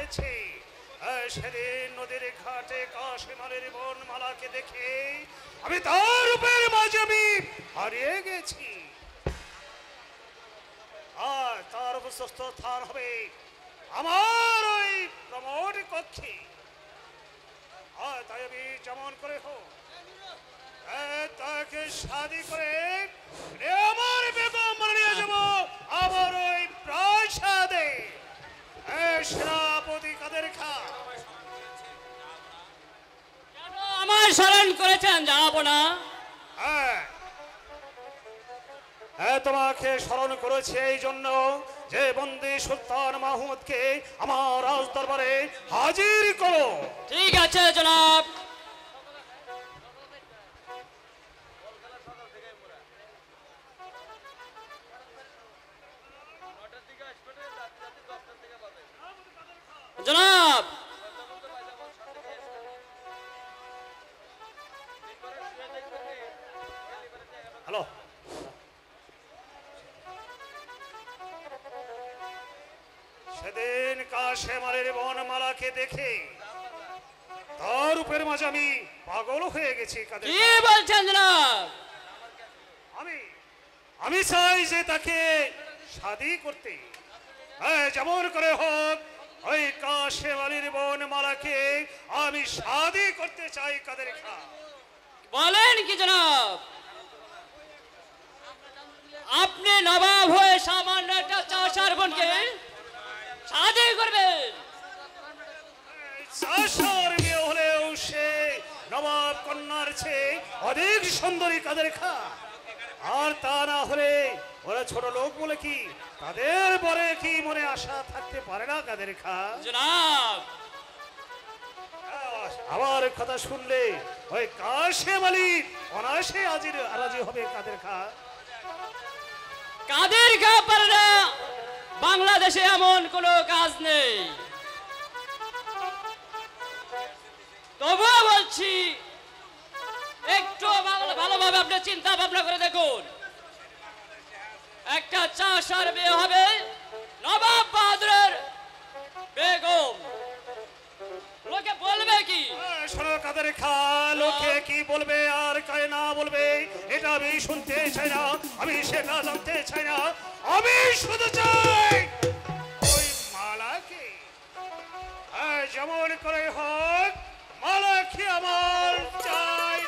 হয়েছে। সেদিন নদীর ঘাটে কাশেমালের বনমালাকে দেখে আমি তার রূপের মাঝে আমি হারিয়ে গেছি। আর তার অবস্থ স্থান হবে আমার ওই প্রমোদ কক্ষে। আর তাই আমি যেমন করে হোক তাকে শাদি করে আমার বেগম নিয়ে যাব আমার ওই প্রাসাদে। সেনাপতি কাদের খা আমার স্মরণ করেছেন জানাবো না? তোমাকে স্মরণ করেছে এই জন্য যে বন্দী সুলতান মাহমুদকে আমার রাজ দরবারে হাজির করো। ঠিক আছে জনাব। জনাব হ্যালো, সেদিন কাশেমালের বনমালাকে দেখে তার রূপের মাঝে আমি পাগল হয়ে গেছি। কি বলছেন জনাব? আমি চাই যে তাকে শাদি করতে। যেমন করে হোক ওই কাশেমালের বনমালাকে আমি শাদি করতে চাই। কাদের খা বলেন কি জনাব? আপনি নবাব হয়ে সামান্য একটা চাষার বোনকে শাদি করবেন? চাষার মেয়ে হলেও সে নবাব কন্যার চেয়ে অধিক সুন্দরী। কাদের খা আর তা না হলে ওরা ছোট লোক বলে কি তাদের পরে কি মনে আশা থাকতে পারে না? কাদের খা জনাব আমার কথা শুনলে ওই কাশেম আলী অনায়াসে রাজি হবে। কাদের খা কাদের খা পারে না? বাংলাদেশে এমন কোনো কাজ নেই। তবুও বলছি একটু ভালোভাবে আপনি চিন্তা ভাবনা করে দেখুন। একটা চাষার বিয়ে হবে নবাব বাহাদুরের বেগম, লোকে বলবে কি? শোনো কাদের খা, লোকে কি বলবে আর কে না বলবে এটা আমি শুনতে চাই না, আমি সেটা জানতে চাই না। আমি শুধু চাই ওই মালাকে যেমন করে হোক মালাকে আমার চাই।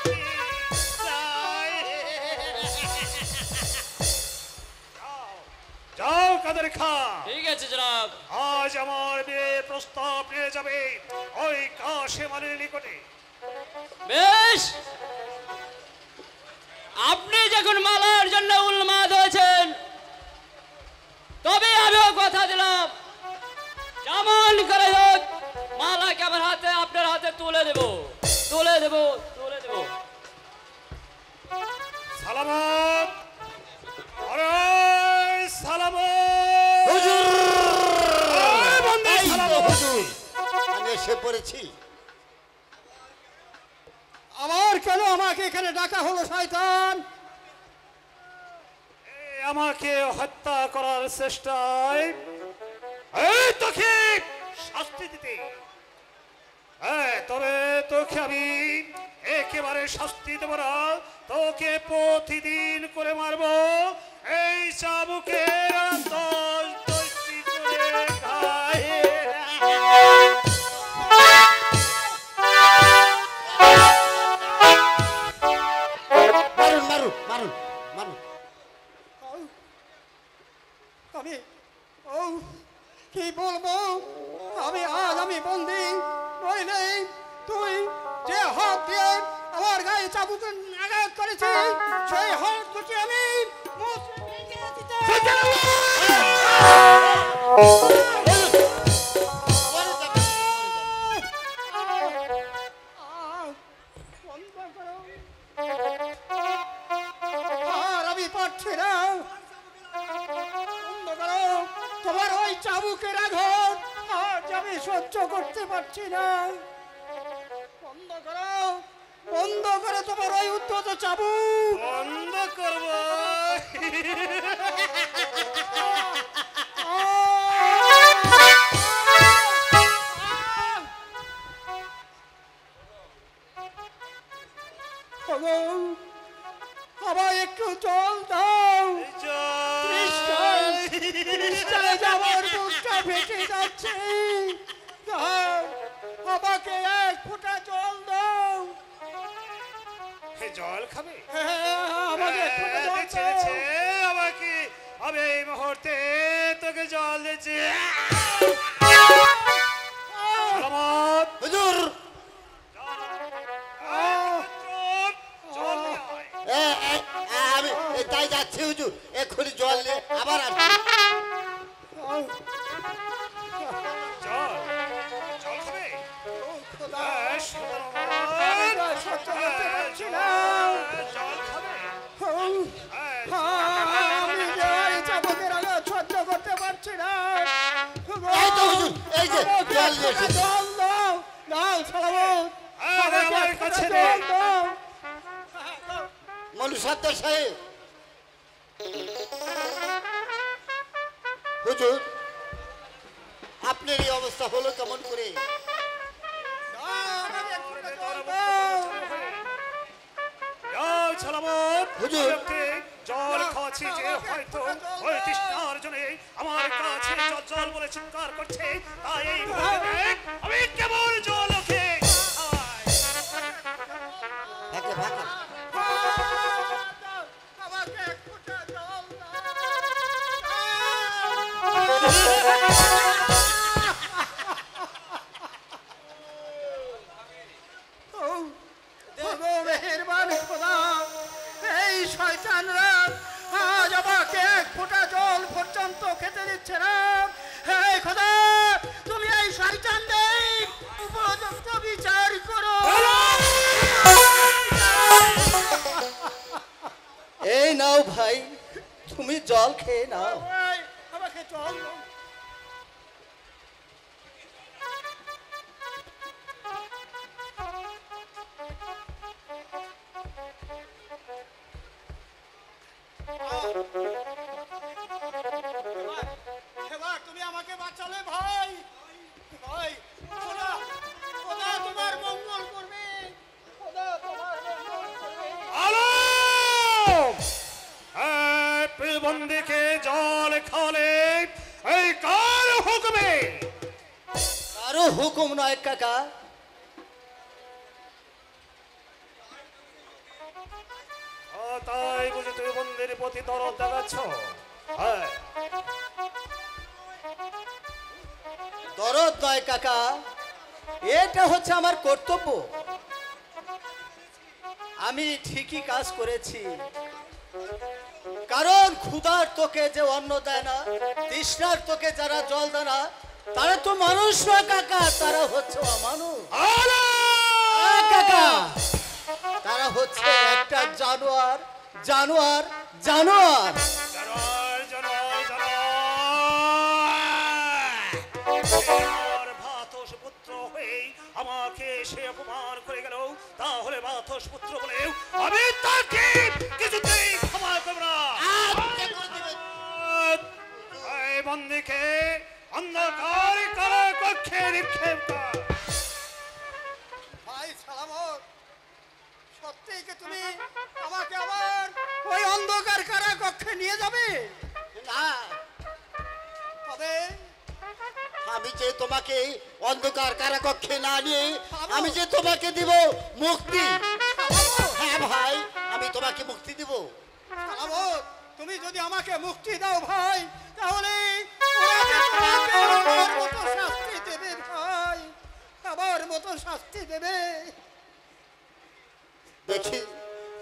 যাও কাদের খা। ঠিক আছে জনাব। আজ আমার বিয়ে প্রস্তাব নিয়ে যাবে ওই কাশেম আলীর নিকটে। বেশ, আপনি যখন মালার জন্য উন্মাদ হয়েছেন তবে আমিও কথা দিলাম যেমন করে হোক মালাকে আমার হাতে আপনার হাতে তুলে দেব। সালামত, আরে সালামত হুজুর, হুজুর, আমি এসে পড়েছি। কেন আমাকে এখানে ডাকা হলো শয়তান? আমাকে হত্যা করার চেষ্টায় তোকে শাস্তি দিতে। তবে তোকে আমি একেবারে শাস্তি দেব না, তোকে প্রতিদিন করে মারব। এই চাবুকে কি বলবো? আমি বন্দি, নইলে তুই যে হাত দিয়ে আমার গায়ে চাবুক আঘাত করেছি সেই হাত দুটি আমি আর আমি পারছি না। তোমার ওই চাবুকের আঘাত আজ আমি সহ্য করতে পারছি না। বন্ধ করো তোমার ওই উদ্ধত চাবুক। বন্ধ করবো? বেঁচে যাচ্ছে। দাও, আমাকে এক ফোঁটা জল দাও। হে জল খাবে? আমাকে এক ফোঁটা জল দিচ্ছে, দাও। দিচ্ছে, আমাকে আমি এই মুহূর্তে তোকে জল দিচ্ছি। সালামত। হুজুর জল নিয়ে আয়। আমি তাই যাচ্ছি হুজুর, এক্ষুনি জল নিয়ে আবার আসছি। জল জল খাবে? খোদা, সুন্দর সহ্য করতে পারছি না। জল খাবে? আমি যে এই চাবুকের আঘাত সহ্য করতে পারছি না। এই তো হুজুর, এই যে আমাকে জল এক নিয়ে ফোঁটা এসেছি। জল দাও। দাও সালামত, আমাকে আমার এক ফোঁটা কাছে জল নেই। দাও। মনু সর্দার সাহেব, হুজুর আপনার এই অবস্থা হলো কেমন করে? আমাকে এক ফোঁটা জল দাও। যাও সালামত। হুজুর। আমি জল খাওয়াচ্ছি যে হয়তো ওই তৃষ্ণার জন্য আমার কাছে জল বলে চিৎকার করছে, তাই এই মুহূর্তে আমি কেবল জল ওকে ফাঁকে ফাঁকে আমাকে এক ফোঁটা জল দাও। দেবো মেহেরবান খোদা, এই শয়তানরা আজ আমাকে এক ফোঁটা জল পর্যন্ত খেতে দিচ্ছে না। এই খোদা, তুমি এই শয়তানদের উপযুক্ত বিচার করো। এই নাও ভাই, তুমি জল খেয়ে নাও। ভাই, আমাকে জল দাও। এবার তুমি আমাকে বাঁচালে ভাই। ভাই, খোদা, খোদা তোমার মঙ্গল করবে। খোদা তোমার মঙ্গল করবে। আলম! এই প্রতিবন্ধীকে জল খাওয়ালে এই কার হুকুমে? কারো হুকুম নয় কাকা, তাই বুঝি তুই বন্ধের প্রতি দরদ দেখাচ্ছ? হ্যাঁ, দরদ নয় কাকা, এটা হচ্ছে আমার কর্তব্য। আমি ঠিকই কাজ করেছি, কারণ ক্ষুধার তোকে যে অন্ন দেয় না, তৃষ্ণার তোকে যারা জল দেয় না, তারা তো মানুষ নয় কাকা, তারা হচ্ছে অমানুষ। কাকা, তারা হচ্ছে একটা জানোয়ার, জানোয়ার, জানোয়ার। জানোয়ার, জানোয়ার, জানোয়ার। ভাতস পুত্র হয়ে আমাকে সে অপমান করে গেল, তাহলে ভাতস পুত্র বলেও আমি তাকে কিছুতেই ক্ষমা করব না। এই বন্দীকে অন্ধকার কারা কক্ষে নিক্ষেপ কর। ভাই সালামত, সত্যি কি তুমি আমাকে আবার ওই অন্ধকার কারাকক্ষে নিয়ে যাবে? না, তবে আমি যে তোমাকে অন্ধকার কারাকক্ষে না নিয়ে আমি যে তোমাকে দিব মুক্তি। হ্যাঁ ভাই, আমি তোমাকে মুক্তি দিব। সালামত, তুমি যদি আমাকে মুক্তি দাও ভাই, তাহলে ওরা যে তোমাকে আমার মতো শাস্তি দেবে ভাই, আমার মতো শাস্তি দেবে। দেখি,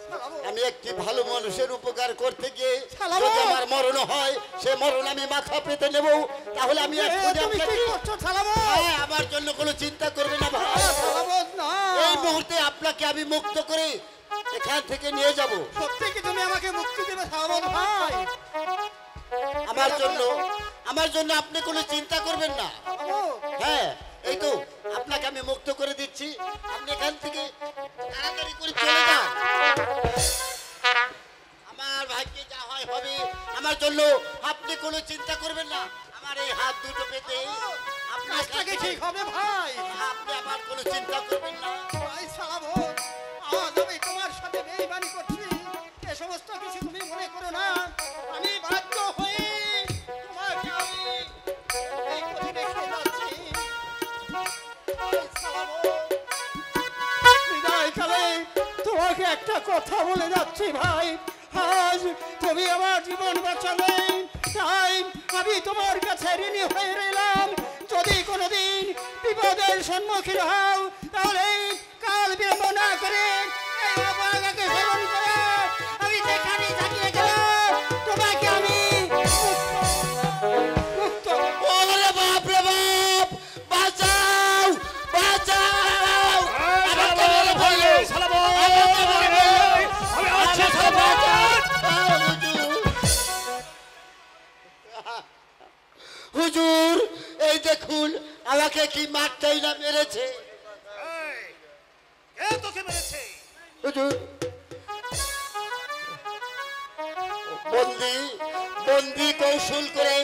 সালামত, আমি একটি ভালো মানুষের উপকার করতে গিয়ে সালামত! যদি আমার মরণ হয়, সে মরণ আমি মাথা পেতে নেব। তাহলে আমি এ, এক্ষুনি তুমি কি আপনাকে, করছো সালামত? হ্যাঁ, আমার জন্য কোনো চিন্তা করবে না ভাই। সালামত না, এই মুহূর্তে আপনাকে আমি মুক্ত করে এখান থেকে নিয়ে যাব। সত্যি কি তুমি আমাকে মুক্তি দেবে সালামত ভাই? আমার জন্য আপনি কোনো চিন্তা করবেন না। সালামত, হ্যাঁ, এই তো আপনাকে আমি মুক্ত করে দিচ্ছি। আপনি এখান থেকে তাড়াতাড়ি করে চলে যান। আমার ভাগ্যে যা হয় হবে। আমার জন্য আপনি কোনো চিন্তা করবেন না। আমার এই হাত দুটো পেতে আপনি কাজটা এখান কি থেকে- ঠিক হবে ভাই? আপনি আমার কোনো চিন্তা করবেন না। ভাই সালামত, আজ আমি তোমার সাথে বেইমানি করছি, এ সমস্ত কিছু তুমি মনে করো না। আমি বাধ্য হয়ে তোমাকে আমি এই কথা বলে যাচ্ছি ভাই, আজ তুমি আমার জীবন বাঁচাবে, তাই আমি তোমার কাছে ঋণী হয়ে রইলাম। যদি কোনোদিন বিপদের সম্মুখীন হও, তাহলে কাল বিলম্ব না করে এই অপরাধকে স্মরণ করে আমি যেখানে থাকি না কেন, তোমাকে আমি মুক্ত ওরে বাপ রে বাপ, বাঁচাও বাঁচাও, আমাকে মেরে ফেললো, আমাকে মেরে ফেললো, আমাকে বাঁচাও। হুজুর, এই দেখুন আমাকে কি মারতেই না মেরেছে। এই, কে তোকে মেরেছে? হুজুর, বন্দি বন্দি কৌশল করে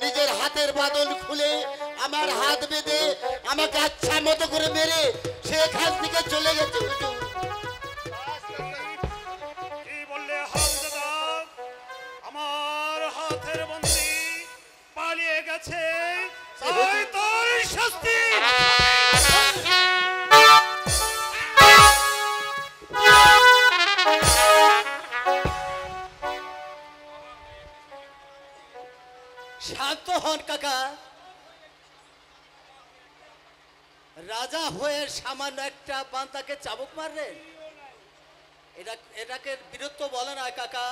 নিজের হাতের বাঁধন খুলে আমার হাত বেঁধে আমাকে আচ্ছা মতো করে মেরে সে এখান থেকে চলে গেছে। হুজুর, কি বললে হারামজাদা? আমার হাতের বন্দি পালিয়ে গেছে, তাই তোর শাস্তি। শান্ত হন কাকা। রাজা হয়ে সামান্য একটা বান্দাকে চাবুক মারলেন, এটাকে বীরত্ব বলে না কাকা।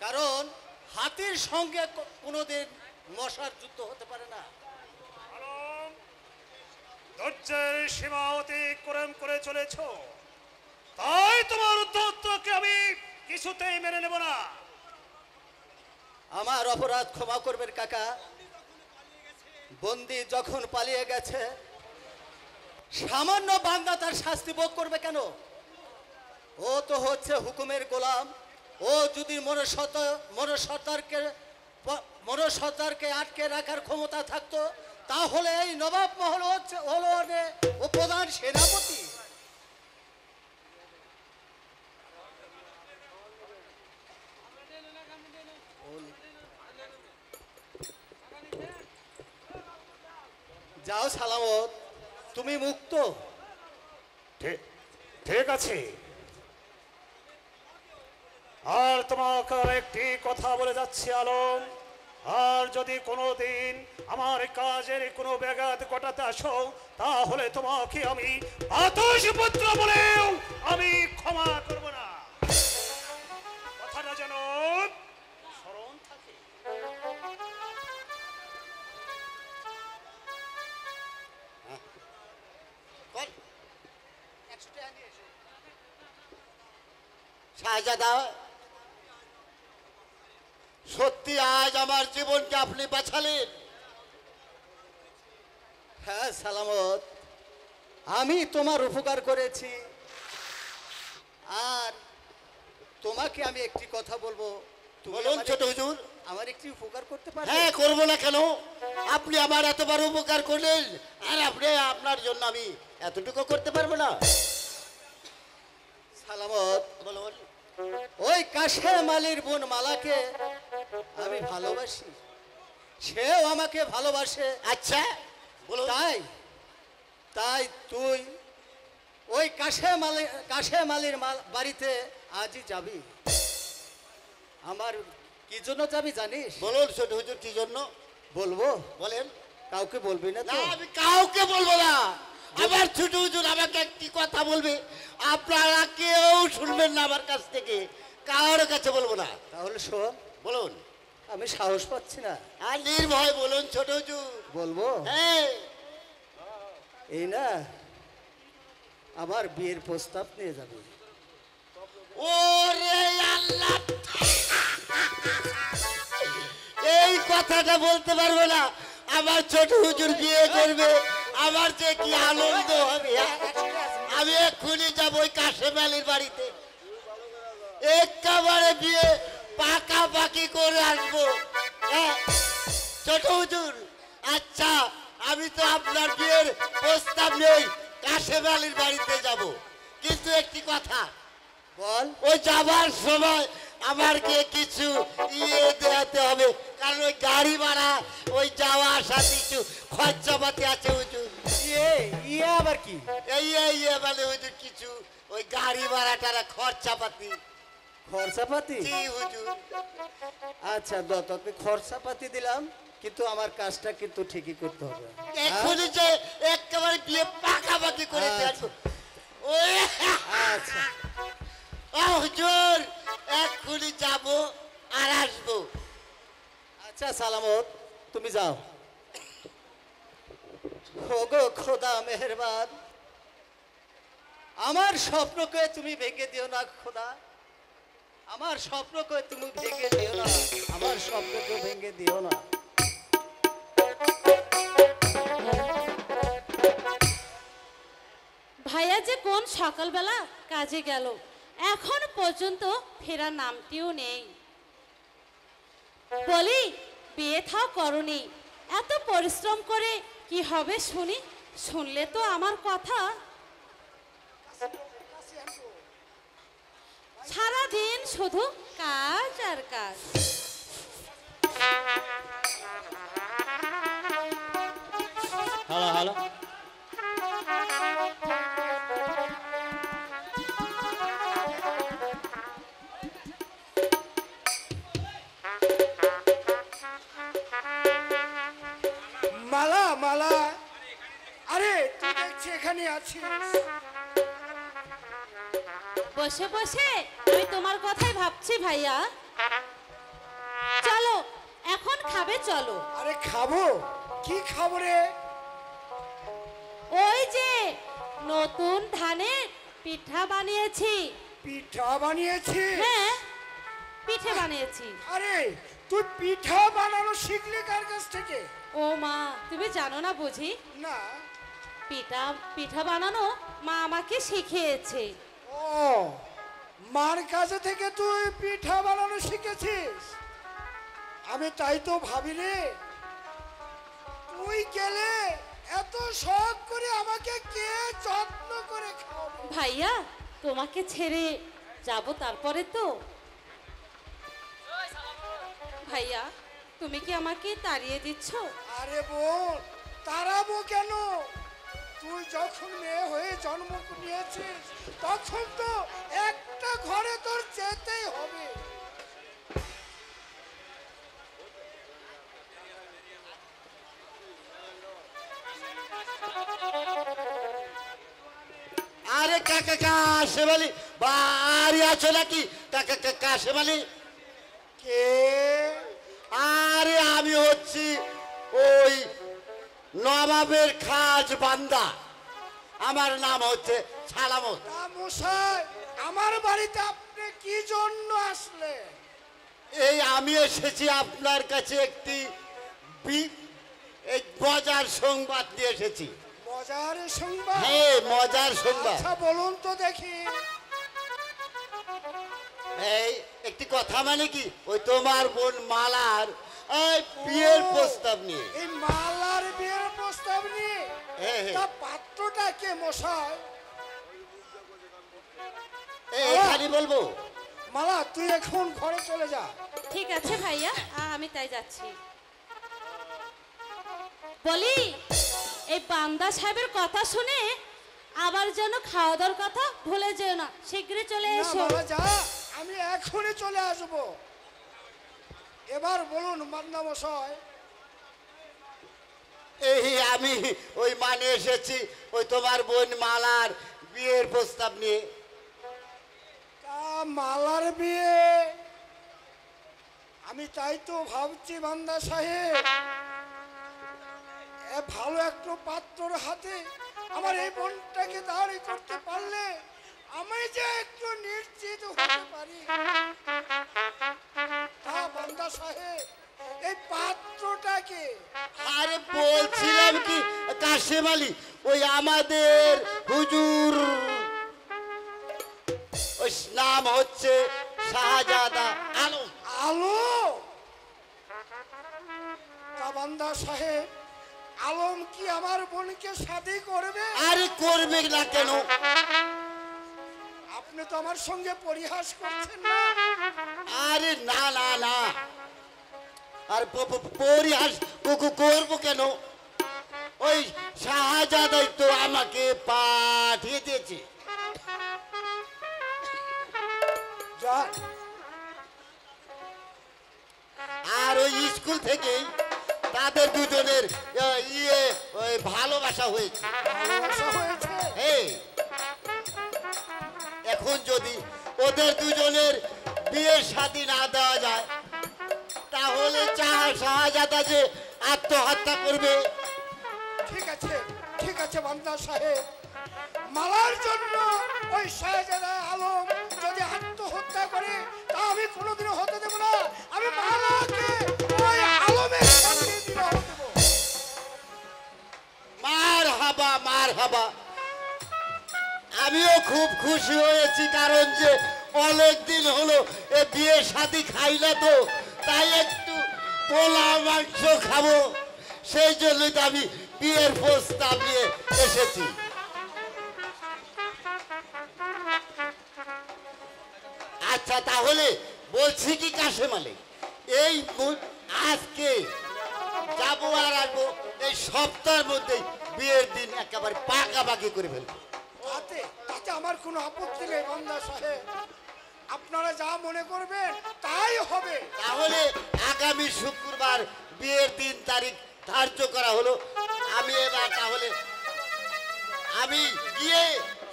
কারণ হাতির সঙ্গে কোনোদিন মশার যুদ্ধ হতে পারে না। আলম, ধৈর্যের সীমা অতিক্রম করে চলেছ, তাই তোমার উদ্ধতকে আমি কিছুতেই মেনে নেব না। আমার অপরাধ ক্ষমা করবেন কাকা। বন্দি যখন পালিয়ে গেছে, সামান্য বান্দা তার শাস্তি ভোগ করবে কেন? ও তো হচ্ছে হুকুমের গোলাম। ও যদি মনসত্তারকে আটকে রাখার ক্ষমতা থাকতো, তাহলে এই নবাব মহল হলো ও প্রধান সেনাপতি। যাও সালামত, তুমি মুক্ত। ঠিক আছে, আর তোমাকে একটি কথা বলে যাচ্ছি আলম, আর যদি কোনোদিন আমার কাজের কোনো ব্যাঘাত ঘটাতে আসো, তাহলে তোমাকে আমি আতশপুত্র বলেও আমি ক্ষমা করব না। কথাটা যেন স্মরণ থাকে। শাহজাদা, সত্যি আজ আমার জীবনকে আপনি বাঁচালেন। হ্যাঁ সালামত, আমি তোমার উপকার করেছি। আর তোমাকে আমি একটি কথা বলবো। তুমি বলুন আমার ছোট হুজুর। আমার একটি উপকার করতে পারবে? হ্যাঁ, করবো না কেন? আপনি আমার এত বড় উপকার করলেন, আর আপনি আপনার জন্য আমি এতটুকু করতে পারবো না? সালামত, বলুন। ওই কাশেম আলীর বোন মালাকে আমি ভালোবাসি, সেও আমাকে ভালোবাসে। আচ্ছা, বলুন। তাই তুই ওই কাশেম আলীর বাড়িতে আজই যাবি। আমার কি জন্য যাবি জানিস? বলুন ছোট হুজুর, কি জন্য? বলবো? বলেন। কাউকে বলবি না না, তো? আমি কাউকে বলবো না। আমার ছোট হুজুর আমাকে একটি কথা বলবে, আপনারা কেউ শুনবেন না আমার কাছ থেকে, কারোর কাছে বলবো না। তাহলে শোন, বলুন। আমি সাহস পাচ্ছি না। আর নির্ভয় বলুন ছোট হুজুর। বলবো? হ্যাঁ। এই না, আমার বিয়ের প্রস্তাব নিয়ে যাবি। ওরে আল্লাহ, এই কথাটা বলতে পারবো না। আমার ছোট হুজুর বিয়ে করবে, আমার যে কি আনন্দ হবে। আমি এক্ষুনি যাবো ওই কাশেম আলীর বাড়িতে, একেবারে বিয়ে পাকাপাকি করে আসবো। হ্যাঁ ছোট হুজুর, আচ্ছা আমি তো আপনার বিয়ের প্রস্তাব নেই, কাশেম আলীর বাড়িতে যাব, কিন্তু একটি কথা। বল। ওই যাবার সময় আমার গিয়ে কিছু ইয়ে দেওয়াতে হবে, কারণ ওই গাড়ি ভাড়া ওই যাওয়া আসা কিছু খরচাপাতি আছে হুজুর। ইয়ে ইয়ে আবার কি? ইয়ে মানে হুজুর কিছু ওই গাড়ি ভাড়া টাড়া খরচাপাতি। খরচাপাতি? জি হুজুর। আচ্ছা তোকে খরচাপাতি দিলাম, কিন্তু আমার কাজটা কিন্তু ঠিকই করতে হবে। এক্ষুনি যে একেবারে বিয়ে পাকাপাকি করে আচ্ছা। ওই আচ্ছা হুজুর এক্ষুনি যাবো আর আসবো। আচ্ছা সালামত, তুমি যাও। ওগো খোদা মেহেরবান, আমার স্বপ্নকে তুমি ভেঙে দিও না খোদা, আমার স্বপ্নকে তুমি ভেঙে দিও না, আমার স্বপ্নকে ভেঙে দিও না। ভাইয়া যে কোন সকালবেলা কাজে গেল, এখন পর্যন্ত ফেরার নামটিও নেই। বলি বিয়ে থাও করনি, এত পরিশ্রম করে কি হবে শুনি? শুনলে তো আমার কথা। সারাদিন শুধু কাজ আর কাজ। হ্যালো হ্যালো, মালা মালা, আরে তুই দেখছি এখানে আছিস। বসে বসে আমি তোমার কথাই ভাবছি ভাইয়া। চলো এখন খাবে, চলো। আরে খাবো, কি খাবো রে? ওই যে নতুন ধানের পিঠা বানিয়েছি। পিঠা বানিয়েছিস? হ্যাঁ, পিঠে বানিয়েছি। আরে তুই পিঠা বানানো শিখলি কার কাছ থেকে? ও মা, তুমি জানো না বুঝি? না। পিঠা পিঠা বানানো মা আমাকে শিখিয়েছে। ও, মার কাছে থেকে তুই পিঠা বানানো শিখেছিস? আমি তাই তো ভাবি রে, তুই গেলে এত শখ করে আমাকে কে যত্ন করে খাওয়াবে? ভাইয়া তোমাকে ছেড়ে যাব তারপরে তো। ভাইয়া তুমি কি আমাকে তাড়িয়ে দিচ্ছ? আরে বোন, তাড়াবো কেন? তুই যখন মেয়ে হয়ে জন্ম নিয়েছিস তখন তো একটা ঘরে তোর যেতেই হবে। আরে কাকা কাশে বলি বাড়ি আছো নাকি? কাকা কাশে বলি কে? আরে আমি হচ্ছি ওই নবাবের খাজ বান্দা, আমার নাম হচ্ছে সালামত। তা মশাই, আমার বাড়িতে আপনি কি জন্য আসলেন? এই আমি এসেছি আপনার কাছে একটি এই মজার সংবাদ নিয়ে এসেছি। মজার সংবাদ? হ্যাঁ মজার সংবাদ। আচ্ছা বলুন তো দেখি। এই একটি কথা মানে কি, ওই তোমার বোন মালার এই বিয়ের প্রস্তাব নিয়ে। এই মালার বিয়ের প্রস্তাব নিয়ে? হ্যাঁ, হ্যাঁ। তা পাত্রটা কে মশাই? এখানে বলবো? মালা তুই এখন ঘরে চলে যা। ঠিক আছে ভাইয়া, আমি তাই যাচ্ছি। বলি এই বান্দা সাহেবের কথা শুনে আবার যেন খাওয়া দাওয়ার কথা ভুলে যেও না, শীঘ্রই চলে না এসো। মালা যা, আমি এখনই চলে আসবো। এবার বলুন মান্না মশাই। এই আমি ওই মানে এসেছি ওই তোমার বোন মালার বিয়ের প্রস্তাব নিয়ে। তা মালার বিয়ে? আমি তাই তো ভাবছি বান্দা সাহেব, ভালো একটু পাত্রর হাতে আমার এই বোনটাকে দাঁড়ি করতে পারলে আমি যে একটু নিশ্চিত হতে পারি। তা বান্দা সাহেব, এই পাত্রটাকে? আরে বলছিলাম কি কাশেম আলী, ওই আমাদের হুজুর, ওই নাম হচ্ছে শাহজাদা আলম। আলো? তা বান্দা সাহেব, আলম কি আমার বোনকে শাদী করবে? আরে করবে না কেন? আপনি তো আমার সঙ্গে পরিহাস করছেন না? না না না, আর পরিহাস করবো কেন? ওই শাহজাদাই তো আমাকে পাঠিয়ে দিয়েছে। যাক, আর ওই স্কুল থেকেই তাদের দুজনের ওই ভালোবাসা হয়েছে। ভালোবাসা হয়েছে। এই, এখন যদি ওদের দুজনের বিয়ে শাদী না দেওয়া যায়, তাহলে শাহজাদা যে আত্মহত্যা করবে। ঠিক আছে বান্দা সাহেব, মালার জন্য ওই শাহজাদা আলম যদি আত্মহত্যা করে, তা আমি কোনোদিনও হতে দেব না। আমি মালাকে ওই আলমের সাথে বিবাহ দেব। মার হাবা। আমিও খুব খুশি হয়েছি, কারণ যে অনেক দিন হলো এ বিয়ে শাদী খাই না, তো তাই একটু পোলা মাংস খাবো, সেই জন্যই তো আমি বিয়ের প্রস্তাব নিয়ে এসেছি। আচ্ছা, তাহলে বলছি কি কাশেম আলী, এই আজকে যাবো আর আসবো, এই সপ্তাহের মধ্যে বিয়ের দিন একেবারে পাকাপাকি করে ফেলবো। তাতে আমার কোনো আপত্তি নেই বান্দা সাহেব, আপনারা যা মনে করবেন তাই হবে। তাহলে আগামী শুক্রবার বিয়ের 3 তারিখ ধার্য করা হলো। আমি এবার তাহলে আমি গিয়ে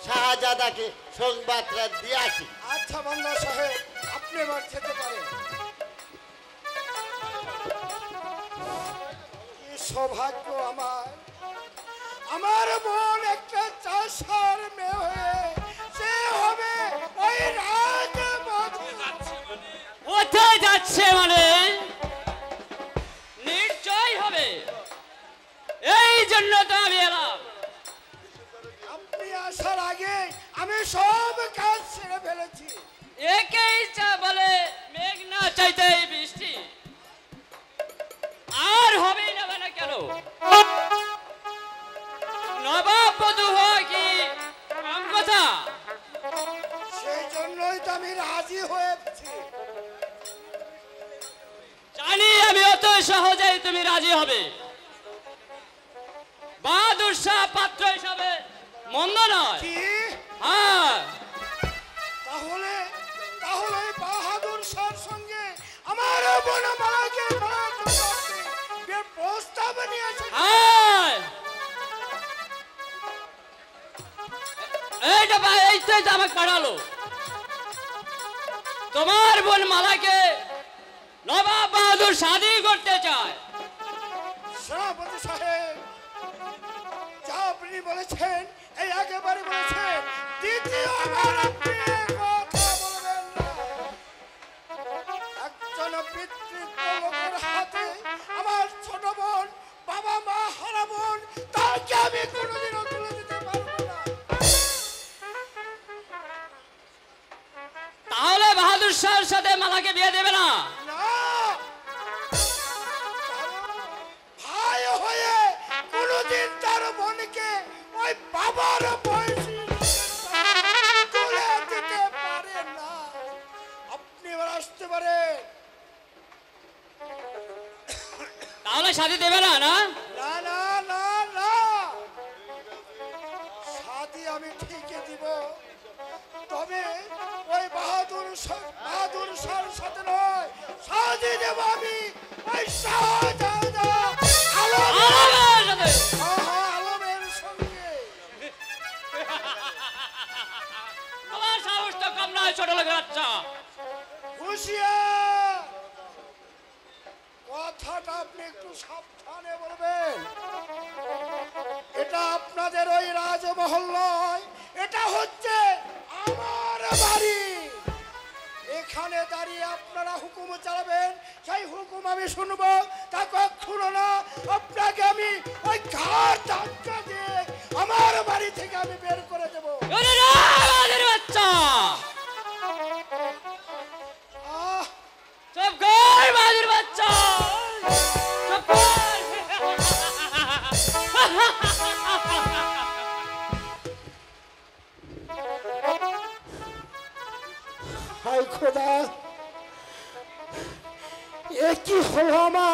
শাহজাদাকে সংবাদটা দিয়ে আসি। আচ্ছা বান্দা সাহেব, আপনি এবার যেতে পারেন। কি সৌভাগ্য আমার বোন একটা চাষার মেয়ে হয়ে সে হবে ওই রাজবধূ। কোথায় যাচ্ছে মানে? নিশ্চয় হবে, এই জন্য তো আমি এলাম। আপনি আসার আগে আমি সব কাজ ছেড়ে ফেলেছি। একেই বলে মেঘ না চাইতেই বৃষ্টি, আর হবেই না মানে কেন? নবাব বধূ হওয়া কি কম কথা? সেই জন্যই তো আমি রাজি হয়েছি। জানি আমি অত সহজেই তুমি রাজি হবে। বাহাদুর শাহ পাত্র হিসাবে মন্দ নয়। কি? হ্যাঁ, তাহলে বাহাদুর শাহর সঙ্গে আমার বোন মালাকে বিয়ের প্রস্তাব নিয়ে এসেছে। হ্যাঁ, এইটাই তো আমাকে পাঠালো। তোমার বোন মালাকে নবাব বাহাদুর শাদী করতে চায়। সেনাপতি সাহেব, যা আপনি বলেছেন এই একেবারে বলেছেন। দ্বিতীয়বার আপনি কথা বলবেন না। একজন পিতৃত্ব লোকের হাতে আমার ছোট বোন, বাবা মা হারা বোন, তাকে আমি কোনোদিনও তুলে দিতে পারবো না। তাহলে বাহাদুর শাহের সাথে মালাকে বিয়ে দেবে না? না, ভাই হয়ে কোনোদিন তার বোনকে ওই বাবার বয়সী তুলে দিতে পারে না। আপনি এবার আসতে পারেন। তাহলে শাদী দেবে না? না, না না না না, শাদী আমি ঠিকই দিব, তবে ওই বাহাদুর শাহর সাথে নয়। শাদী দেব আমি ওই শাহজাদা আলমের সঙ্গে। তোমার সাহস তো কম নয়, ছোট লোকের বাচ্চা। হুঁশিয়ার, কথাটা আপনি একটু সাবধানে বলবেন। এটা আপনাদের ওই রাজমহল নয়, এটা হচ্ছে আমার বাড়ি। এখানে দাঁড়িয়ে আপনারা হুকুম চালাবেন, সেই হুকুম আমি শুনবো। তা কখনো না আপনাকে আমি ওই ঘাট ধাক্কা দিয়ে আমার বাড়ি থেকে আমি বের করে দেবো। ওরে না, বাহাদুর বাচ্চা, আহ, চুপ কর বাহাদুর বাচ্চা, চুপ কর। হায় খোদা, এ কি হলো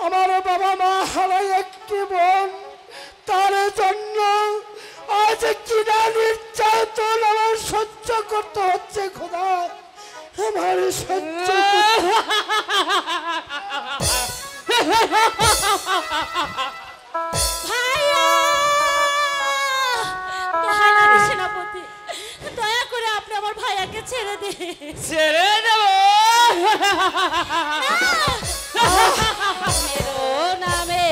আমার বাবা মা হারাই একটি বোন, তার জন্য আজ কিনা নির্যাতন আমার সহ্য করতে হচ্ছে। খোদা আমার সহ্য সেনাপতি, দয়া করে আপনি আমার ভাইয়াকে ছেড়ে দিন। ছেড়ে দেব নামে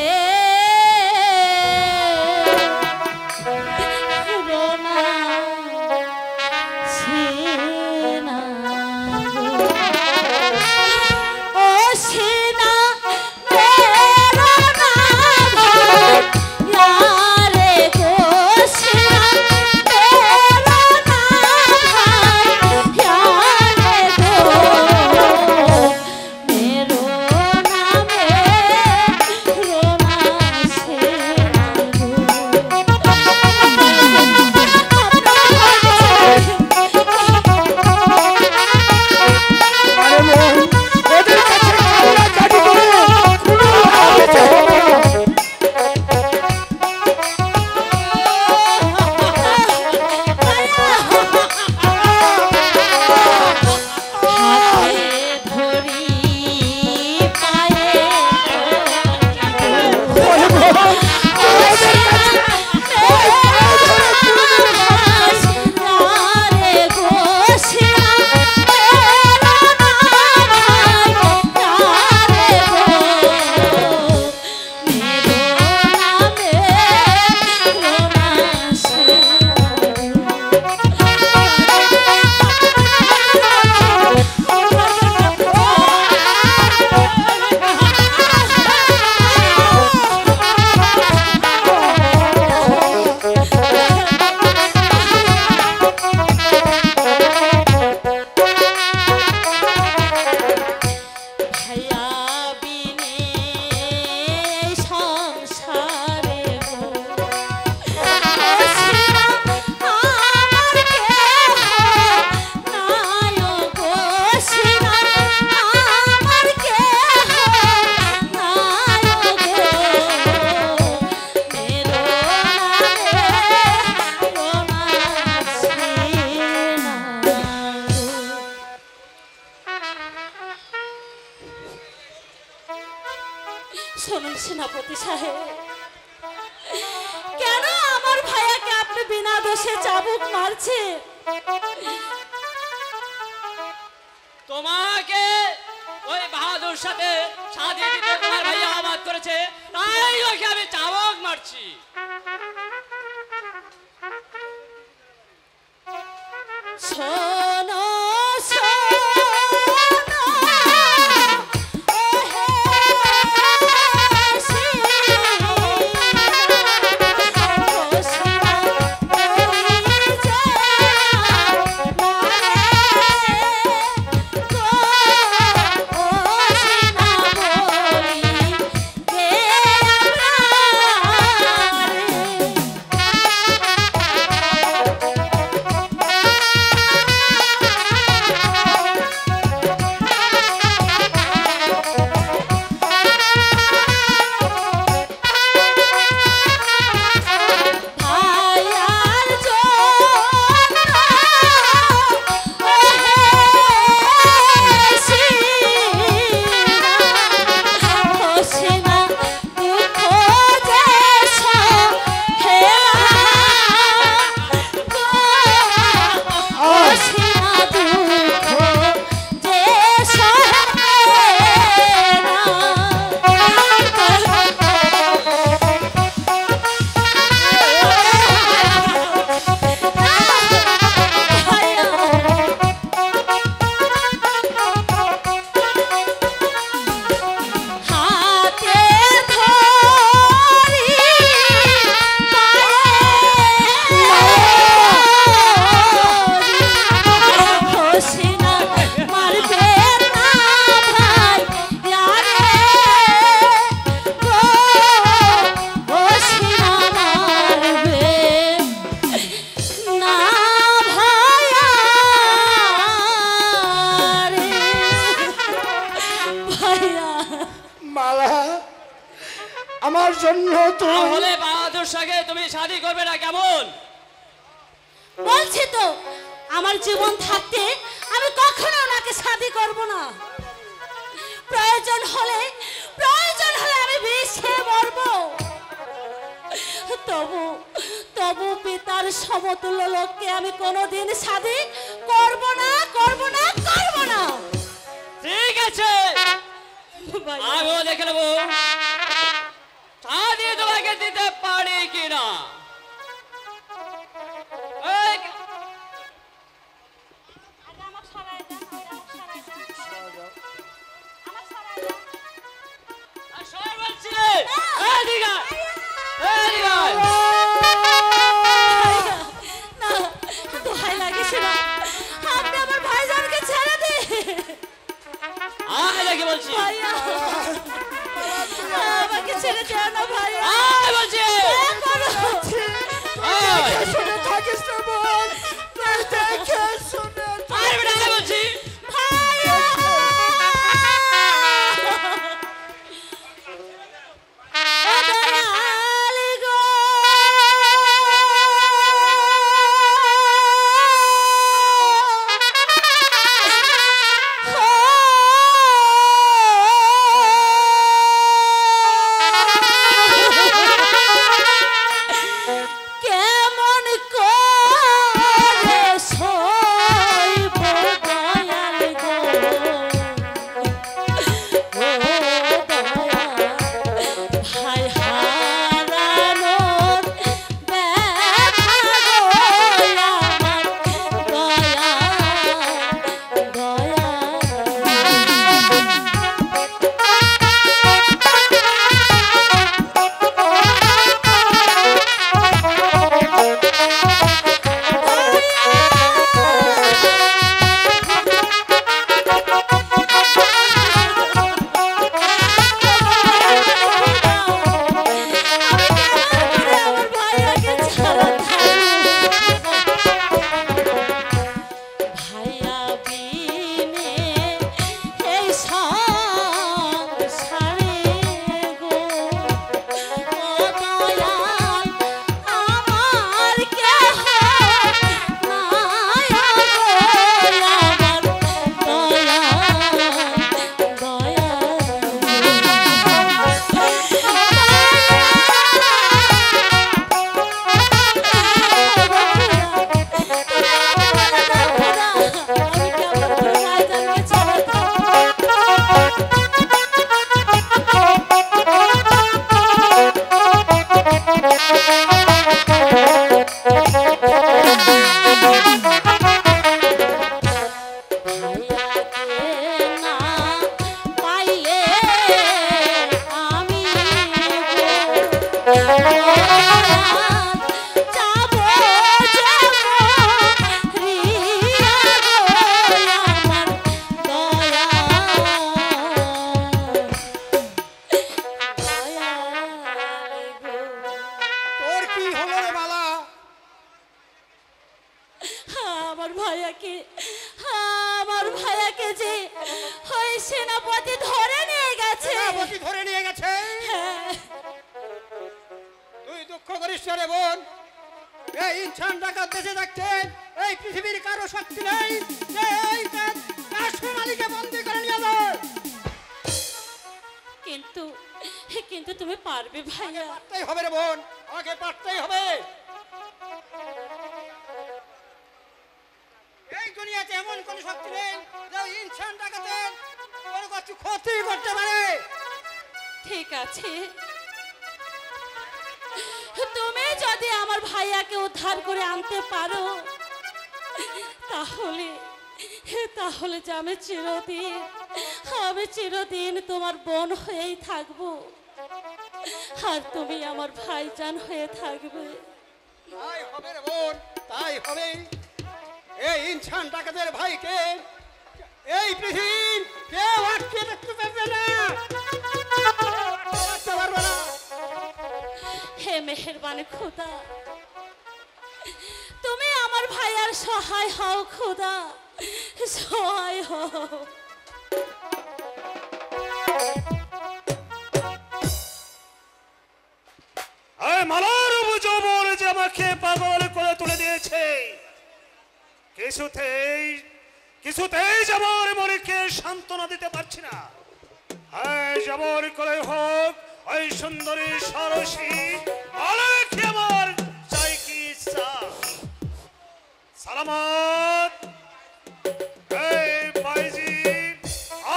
শুনুন সেনাপতি সাহেব, কেন আমার ভাইয়াকে আপনি বিনা দোষে চাবুক মারছে? তোমাকে ওই বাহাদুর সাথে সাজিয়ে দিতে তোমার ভাইয়া আবাদ করেছে, তাই ওকে আমি চাবুক মারছি। শোনো মালা আমার জন্য তুই তাহলে বাহাদুর সঙ্গে তুমি শাদি করবে না কেমন? বলছি তো আমার জীবন থাকতে আমি কখনো ওনাকে শাদি করব না। প্রয়োজন হলে আমি বিষ খেয়ে মরবো। তবু তবু পিতার সমতুল্য লোককে আমি কোনোদিন শাদি করব না। ঠিক আছে, আমিও দেখে নেবো শাদি তোমাকে দিতে পারি কিনা। এই, আর সর বলছি রে। এদিকে আয়, এদিকে আয়। না, দোহাই লাগিস না, আপনি আমার ভাইজানকে ছেড়ে দিন। আয় দেখে বলছি, ভাইয়া, আমাকে ছেড়ে যেও না ভাইয়া। আয় বলছি। আয়। শুনে থাকিস না বোন, তুই দেখে শুনে আয় বেটা, আয় বলছি। ভাইয়া! ও দয়াল গো! কেমন করে সইব দয়াল গো, ও দয়াল, ভাই হারানোর ব্যথা গো আমার আমার ভাইয়াকে ছাড়া ভাইয়া বিনে এই সংসারে গো, ও দয়াল, আমার কেহ নাই গো, আমার না পাইলে আমি যাব রিয়া গো, আমার তোর কি হলো রে মালা? আমার ভাইয়াকে যে ওই সেনাপতি ধরে নিয়ে গেছে। সেনাপতি ধরে নিয়ে গেছে? হ্যাঁ, তুই দুঃখ করিস না রে বোন, এই ইনসান ডাকাত দেশে থাকতে এই পৃথিবীর কারো শক্তি নেই যে এই কাশফুল আলীকে বন্দি করে নিয়ে যায়। কিন্তু তুমি পারবে ভাইয়া। পারতেই হবে রে বোন, আগে পারতেই হবে। এই দুনিয়াতে এমন কোন শক্তি নেই যে ওই ইনসান ডাকাতের কোনো কিছু ক্ষতি করতে পারে। ঠিক আছে, তুমি যদি আমার ভাইয়াকে উদ্ধার করে আনতে পারো তাহলে যে আমি চিরদিন তোমার বোন হয়েই থাকবো, আর তুমি আমার ভাইজান হয়ে থাকবে। তাই হবে রে বোন, তাই হবে। এই ইনসান ডাকাতের ভাইকে এই পৃথিবীর কেউ আটকে রাখতে পারবে না, আটকে পারবে না। হে মেহেরবান খোদা, তুমি আমার ভাইয়ার সহায় হও খোদা, সহায় হও। আমাকে পাগল করে তুলে দিয়েছে। কিছুতেই কিছুতেই যেমন মরিকে সান্ত্বনা দিতে পারছি না। যেমন করে হোক ওই সুন্দরী সরসী মালাকে আমার চাই কি ইচ্ছা। সালামত এই বাইজি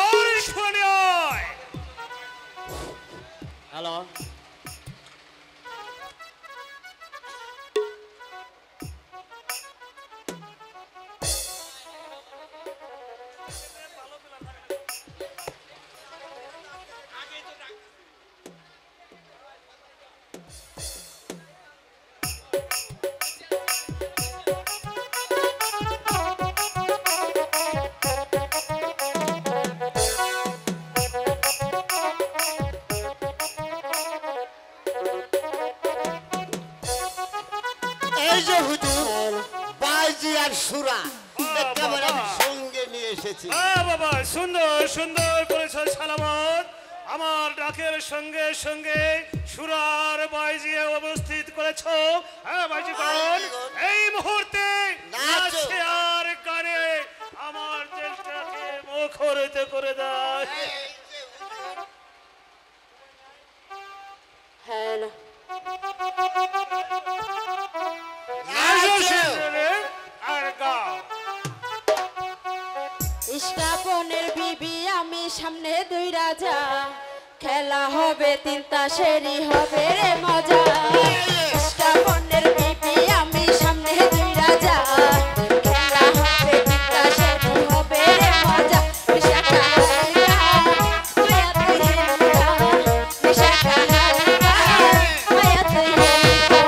আর শুনে আয়। হ্যালো, এই যে হুজুর বাইজি আর সুরা একেবারে আমি সঙ্গে নিয়ে এসেছি। বাবা সুন্দর সুন্দর করেছ সালামত। আমার ডাকের সঙ্গে সঙ্গে সুরার বাইজি উপস্থিত করেছ। হ্যাঁ বাইজিগণ, এই মুহূর্তে নাচে আর গানে আমার দেশটাকে মুখরিত করে দেয়। হ্যালো, আর গাও। ইস্কাপনের বিবি আমি সামনে দুই রাজা, খেলা হবে তিন তাসেরই হবে রে মজা। ইস্কাপনের বিবি আমি সামনে দুই রাজা, খেলা হবে তিন তাসেরই হবে রে মজা। বিশাখা হালকা মায়া তুই হেলকা, বিশাখা হালকা মায়া তুই হেলকা।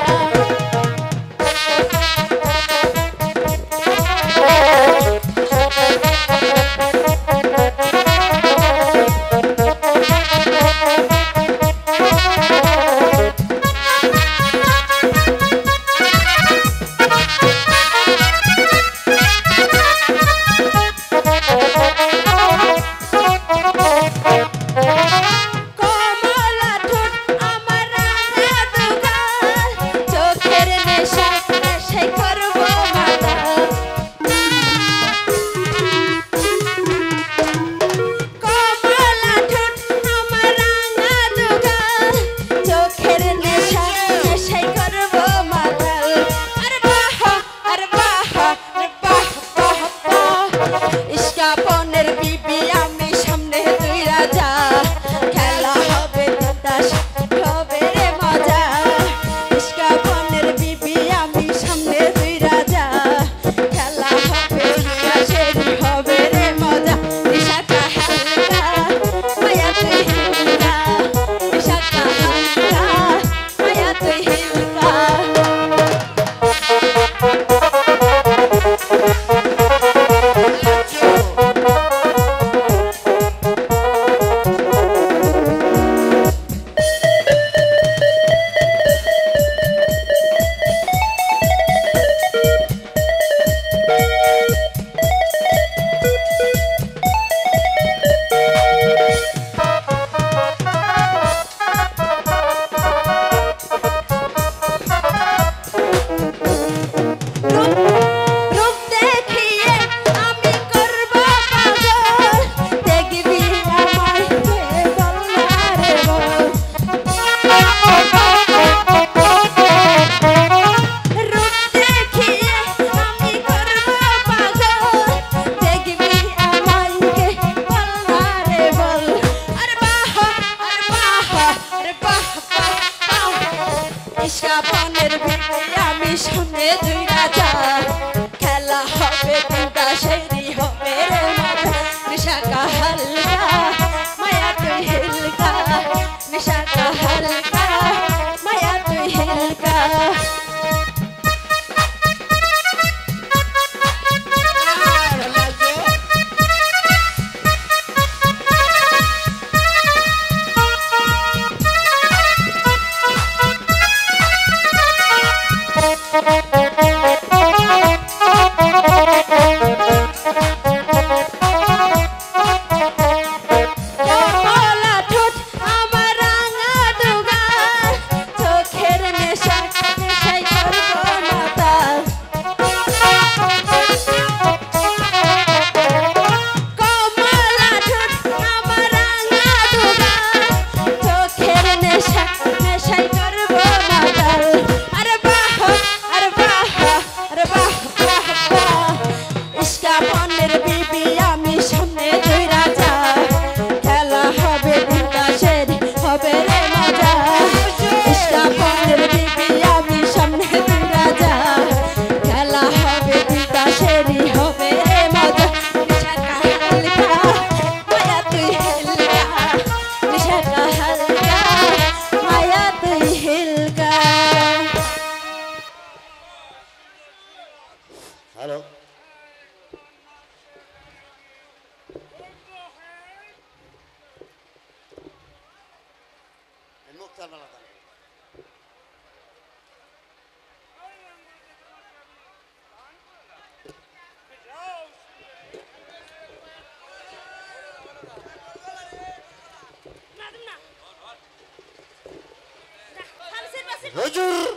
হুজুর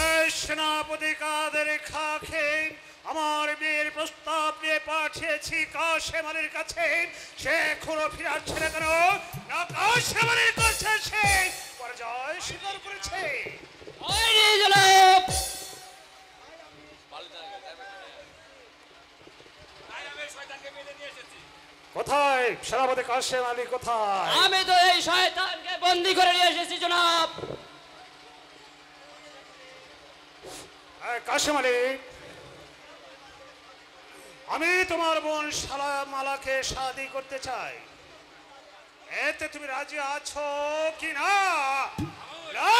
এই সেনাপতি কাদের খাকে আমার বিয়ের প্রস্তাব নিয়ে পাঠিয়েছি কাশেম আলীর কাছে, সে এখনো ফিরে আসছে না কেন? না কাশেম আলীর কাছে সে পরাজয় স্বীকার করেছে। হয়নি জনাব। কোথায় সেনাপতি কাশেম আলী কোথায়? আমি তো এই শয়তানকে বন্দি করে নিয়ে এসেছি জনাব। কাশেম আলী, আমি তোমার বোন শালা মালাকে শাদি করতে চাই, এতে তুমি রাজি আছো কি না? না!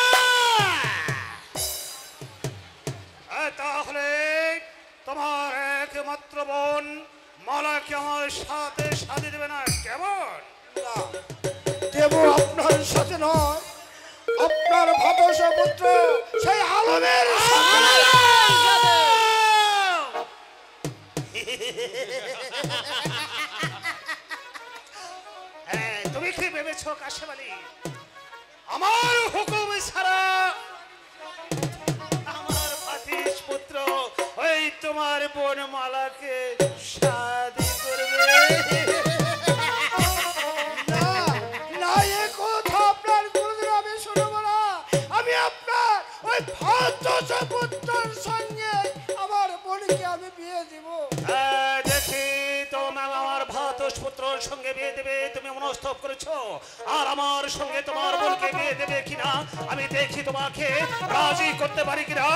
তাহলে তোমার একমাত্র বোন মালাকে আমার সাথে শাদি দেবে না, কেমন? দেব আপনার সাথে নয়, আপনার ভাবসা পুত্র সেই আলমের তুমি কি ভেবেছ কাশেম আলী, আমার হুকুম ছাড়া আমার ভাতিজ পুত্র ওই তোমার বোন মালাকে শাদি করবে? না না, এ কথা আপনার কোনোদিন আমি শুনবো না। আমি আপনার ওই ভাবসা পুত্রের সঙ্গে আমার বোনকে আমি বিয়ে দিব। দেখি তোমার আমার ভাতস পুত্রর সঙ্গে বিয়ে দেবে তুমি মনস্তব করেছো, আর আমার সঙ্গে তোমার বোনকে বিয়ে দেবে কিনা আমি দেখি তোমাকে রাজি করতে পারি কিনা।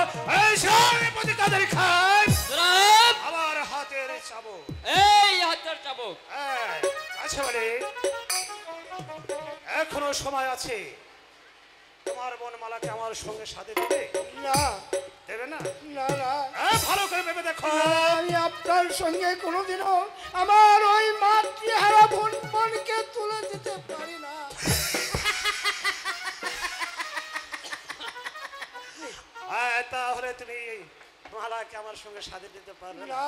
এই সেনাপতি কাদের খান জনাব, আমার হাতের চাবুক। এই হাতের চাবুক। আচ্ছা, বলে এখনো সময় আছে, তোমার বোন মালাকে আমার সঙ্গে সাথে দেবে? না দেবে না? না না, ভালো করে ভেবে দেখো। আমি আপনার সঙ্গে কোনোদিনও আমার ওই মাতৃহারা বোনকে তুলে দিতে পারি না। তাহলে তুমি মালাকে আমার সঙ্গে সাথে দিতে পারবে না? না।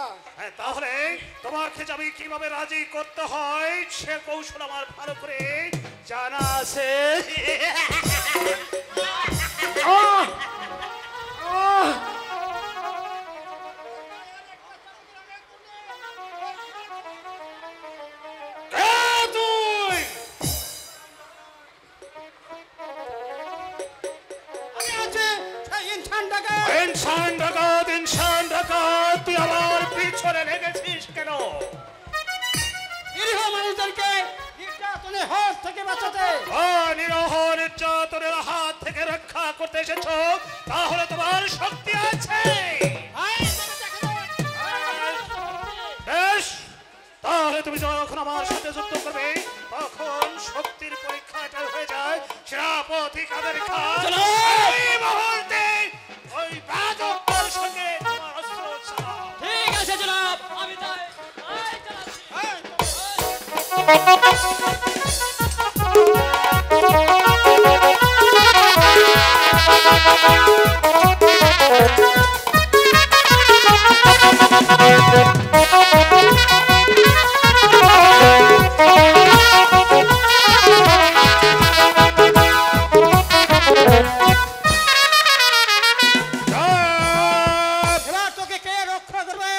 তাহলে তোমাকে যে আমি কিভাবে রাজি করতে হয় সে কৌশল আমার ভালো করে জানা আছে। আহ! আহ! কে তুই? আমি আছি সেই ইনসানটাকে। ইনসান ডাকাত, ইনসান ডাকাত, তুই আমার পিছনে লেগেছিস কেন? নিরীহ মানুষদেরকে নির্যাতনের হাত থেকে বাঁচাতে। নিরহ নির্যাতনের হাত থেকে রক্ষা করতে এসেছো, তাহলে তোমার শক্তি আছে। বেশ, তাহলে তুমি যখন আমার সাথে যুদ্ধ করবে তখন শক্তির পরীক্ষাটা হয়ে যায়। সেনাপতি কাদের খান এই মুহূর্তে ওই বাদকের সঙ্গে তোমার অস্ত্র চালাও। ঠিক আছে জনাব, আমি তাই এবার তোকে কে রক্ষা করবে?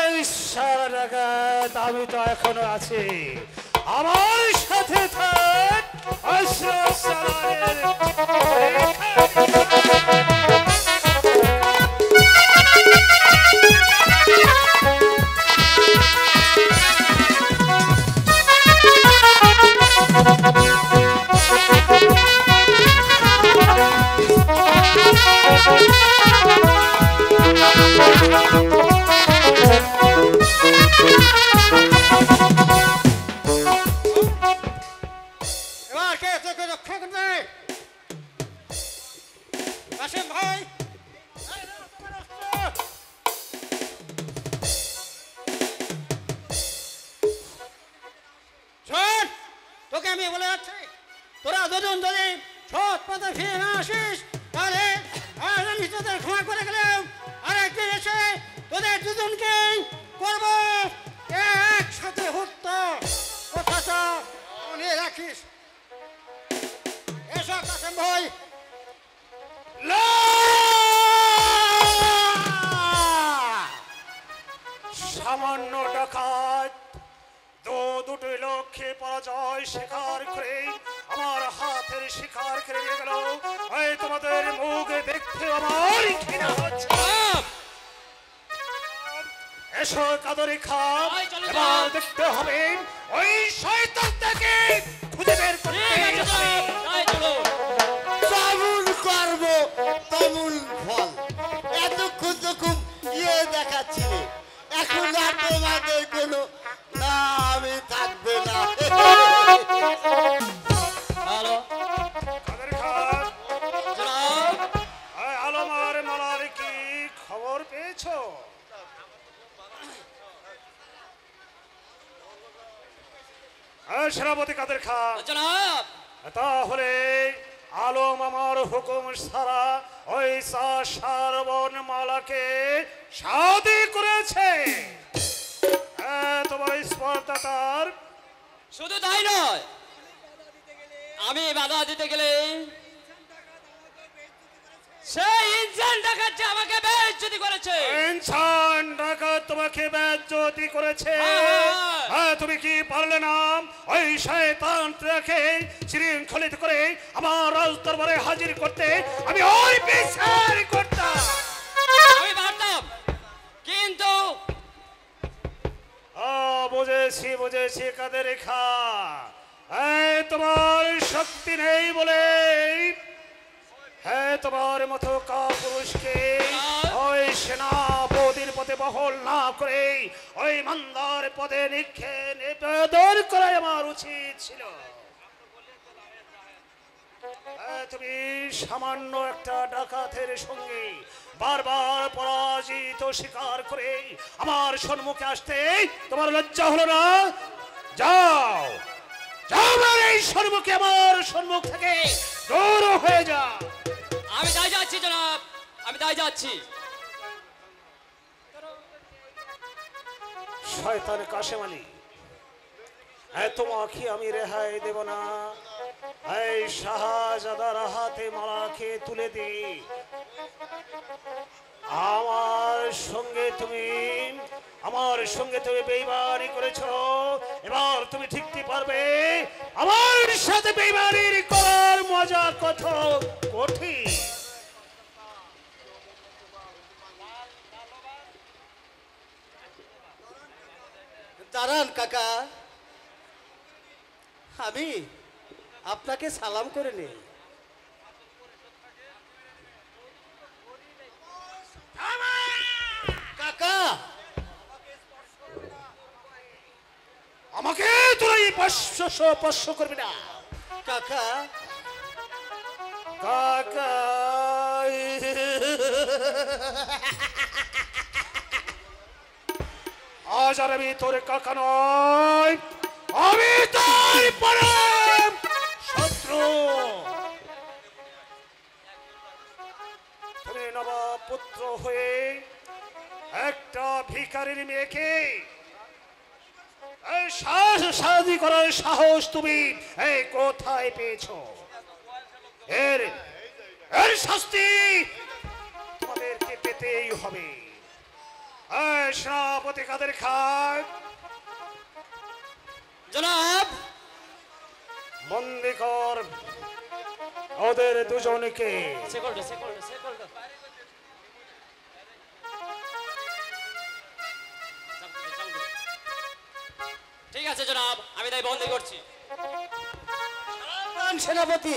এই সারা ডাকাত, আমি তো এখনো আছি। আমার সাথে থাক। অস্ত্র চালানের এবার কে তোকে রক্ষা করবে? কাশেম ভাই, এই নাও তোমার অস্ত্র। শোন, তোকে আমি বলে যাচ্ছি, তোরা দুজন যদি সৎ পথে ফিরে না আসিস তাহলে আজ আমি তোদের ক্ষমা করে গেলাম, আরেকদিন এসে তোদের দুজনকে করব একসাথে হত্যা। কথাটা মনে রাখিস। এসো কাশেম ভাই। সামান্য ডাকাত দুটোই লক্ষ্যে পরাজয় স্বীকার করে আমার হাতের শিকার করে নিয়ে গেল। এই তোমাদের মুখে দেখতে আমার ঘৃণা হচ্ছে। এসো কাদরি খান, ভাই, চলো এবার যাও। দেখতে হবে ওই শয়তানটাকে খুঁজে বের করতে ঠিক আছে হবে। জনাব, তাই চলুন। যেমন করব তেমন ফল। এতক্ষণ তো খুব দেখাচ্ছিলে, এখন আর তোমাদের কোনো নামই থাকবে না। হ্যালো কাদের খান, জনাব। এই আলম আর মালার কি খবর পেয়েছো? সেনাপতি কাদের খান, জনাব তাহলে আলম আমার হুকুম সারা ওই সারবন মালাকে শাদি করেছে। তোমার স্পর্ধাতার শুধু তাই নয়, আমি বাধা দিতে গেলে সেই ইনসান ডাকাতটা আমাকে বেইজ্জতি করেছে। ইনসান ডাকাত তোমাকে বেজ্জতি করেছে। হ্যাঁ। তুমি কি পারলে না ওই শয়তানটাকে শৃঙ্খলিত করে আমার রাজ দরবারে হাজির করতে? আমি ওই বিচার করতাম। আমি পারতাম, কিন্তু বুঝেছি কাদের খা, তোমার শক্তি নেই বলে তোমার মতো কাপুরুষকে ওই সেনাপতির পদে বহল না করে ওই মন্দার পদে নিবেদন করা আমার উচিত ছিল। তুমি সামান্য একটা ডাকাতের সঙ্গে বারবার পরাজিত স্বীকার করে আমার সম্মুখে আসতে তোমার লজ্জা হলো না? যাও যাও, আমার এই সম্মুখে, আমার সম্মুখ থেকে দূর হয়ে যা। আমি তাই যাচ্ছি জনাব, আমি তাই যাচ্ছি। শয়তান কাশেম আলী, তোমাকে আমি রেহাই দেব না। এই শাহজাদার হাতে মালাকে তুলে দি। আমার সঙ্গে তুমি বেইমানি করেছো, এবার তুমি ঠিকই পারবে আমার সাথে বেইমানির করার মজা কত কঠিন। দাঁড়ান কাকা, আমি আপনাকে সালাম করে নেই। কাকা, আমাকে তোরা এই স্পর্শ করবি না। কাকা, কাকা, আজ আর আমি তোর কাকা নয়, আমি তোর পরম শত্রু। তুমি নবাব পুত্র হয়ে একটা ভিখারির মেয়েকে শাদি করার সাহস তুমি এই কোথায় পেয়েছো? এর শাস্তি তোমাদেরকে পেতেই হবে। সেনাপতি কাদের খান, জনাব বন্দি কর ওদের দুজনকে। সেকেন্ড। ঠিক আছে জনাব, আমি তাই বন্দি করছি। সেনাপতি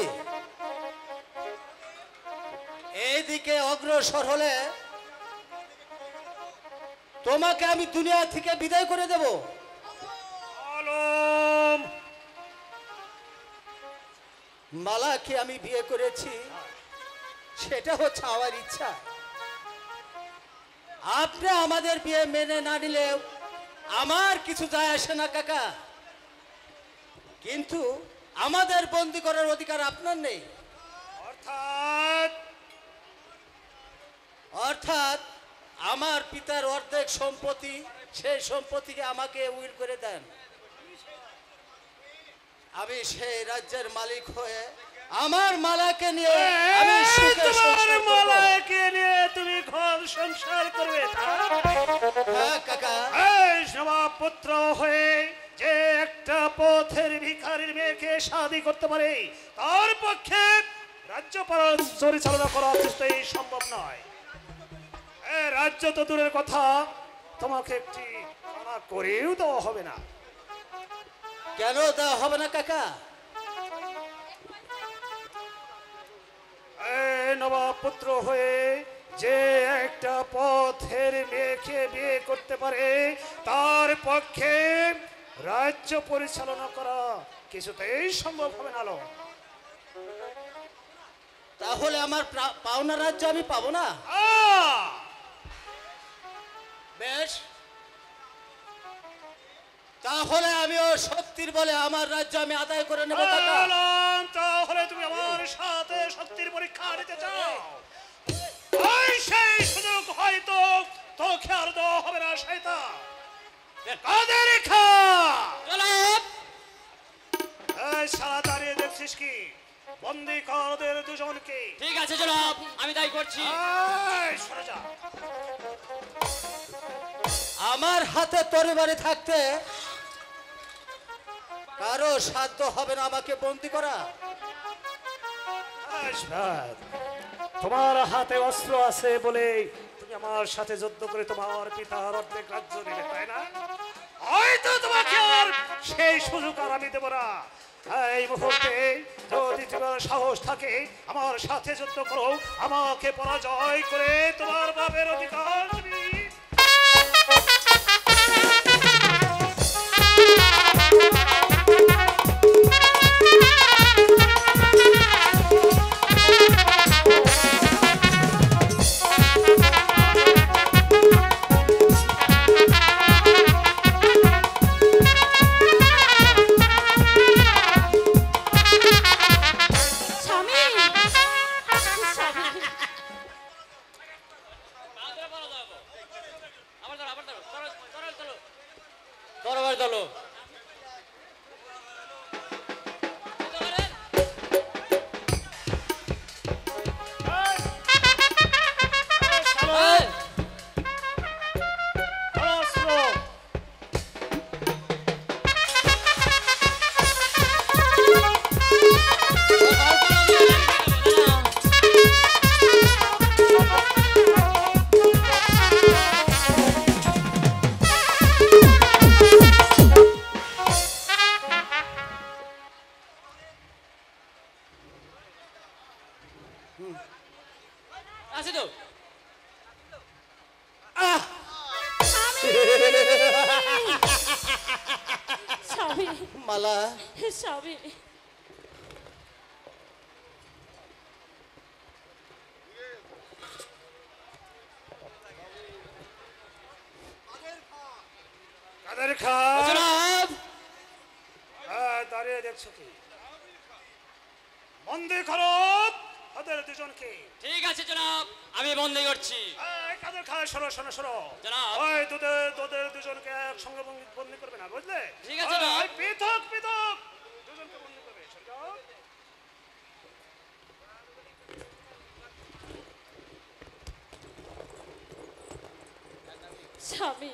এইদিকে অগ্রসর হলে তোমাকে আমি দুনিয়া থেকে বিদায় করে দেব। আলম, মালাকে আমি বিয়ে করেছি, সেটা হচ্ছে আমার ইচ্ছা। আপনি আমাদের বিয়ে মেনে না নিলেও আমার কিছু যায় আসে না কাকা, কিন্তু আমাদের বন্দি করার অধিকার আপনার নেই। অর্থাৎ আমার পিতার অর্ধেক সম্পত্তি, সেই সম্পত্তিকে আমাকে উইল করে দেন। আমি সেই রাজ্যের মালিক হয়ে আমার মালাকে নিয়ে আমি সুখে তোমার সংসার করব। মালাকে নিয়ে তুমি ঘর সংসার করবে তা হ্যাঁ কাকা, এই নবাব পুত্র হয়ে যে একটা পথের ভিখারির মেয়েকে শাদি করতে পারে তার পক্ষে রাজ্য পরিচালনা করা অবশ্যই সম্ভব নয়। এই রাজ্য তো দূরের কথা, তোমাকে একটি কানা করেও দেওয়া হবে না। কেন দেওয়া হবে না কাকা? এই নবাব পুত্র হয়ে যে একটা পথের মেয়েকে বিয়ে করতে পারে তার পক্ষে রাজ্য পরিচালনা করা কিছুতেই সম্ভব হবে না। তাহলে আমার পাওনা রাজ্য আমি পাবো না? বেশ, তাহলে আমিও শক্তির বলে আমার রাজ্য আমি আদায় করে নেব কাকা। তাহলে তুমি আমার সাথে শক্তির পরীক্ষা নিতে চাও? ওই সেই সুযোগ হয়তো তোকে আর দেওয়া হবে না শয়তান। কাদের খা জনাব এই শালা দাঁড়িয়ে দেখছিস কি? বন্দি কর ওদের দুজনকে। ঠিক আছে জনাব, আমি তাই করছি। এই, সরে যা। আমার হাতে তরবারি থাকতে কারো সাধ্য হবে না আমাকে বন্দি করা। আশফাক, তোমার হাতে অস্ত্র আছে বলে তুমি আমার সাথে যুদ্ধ করে তোমার পিতার অর্ধেক রাজ্য নেবে, তাই না? হয়তো তোমাকে আর সেই সুযোগ আর আমি দেব না। এই মুহূর্তে যদি তোমার সাহস থাকে আমার সাথে যুদ্ধ করো, আমাকে পরাজয় করে তোমার বাপের অধিকার তুমি স্বামী স্বামী তরবারি তোলো। এই, অস্ত্র। আছে তো? স্বামী মালা, স্বামী কাদের খা জনাব দাঁড়িয়ে দেখছো কি? বন্দি করো ওদের দুজনকে। ঠিক আছে জনাব, আমি বন্দি করছি। এই, কাদের খা সরো শোনো সরো। জনাব। ওই তোদের দুজনকে একসঙ্গে বন্দি করবে না, বুঝলে? ঠিক আছে, ওই, জনাব। ওই, পৃথক পৃথক দুজনকে বন্দি করবে। সরে যাও। স্বামী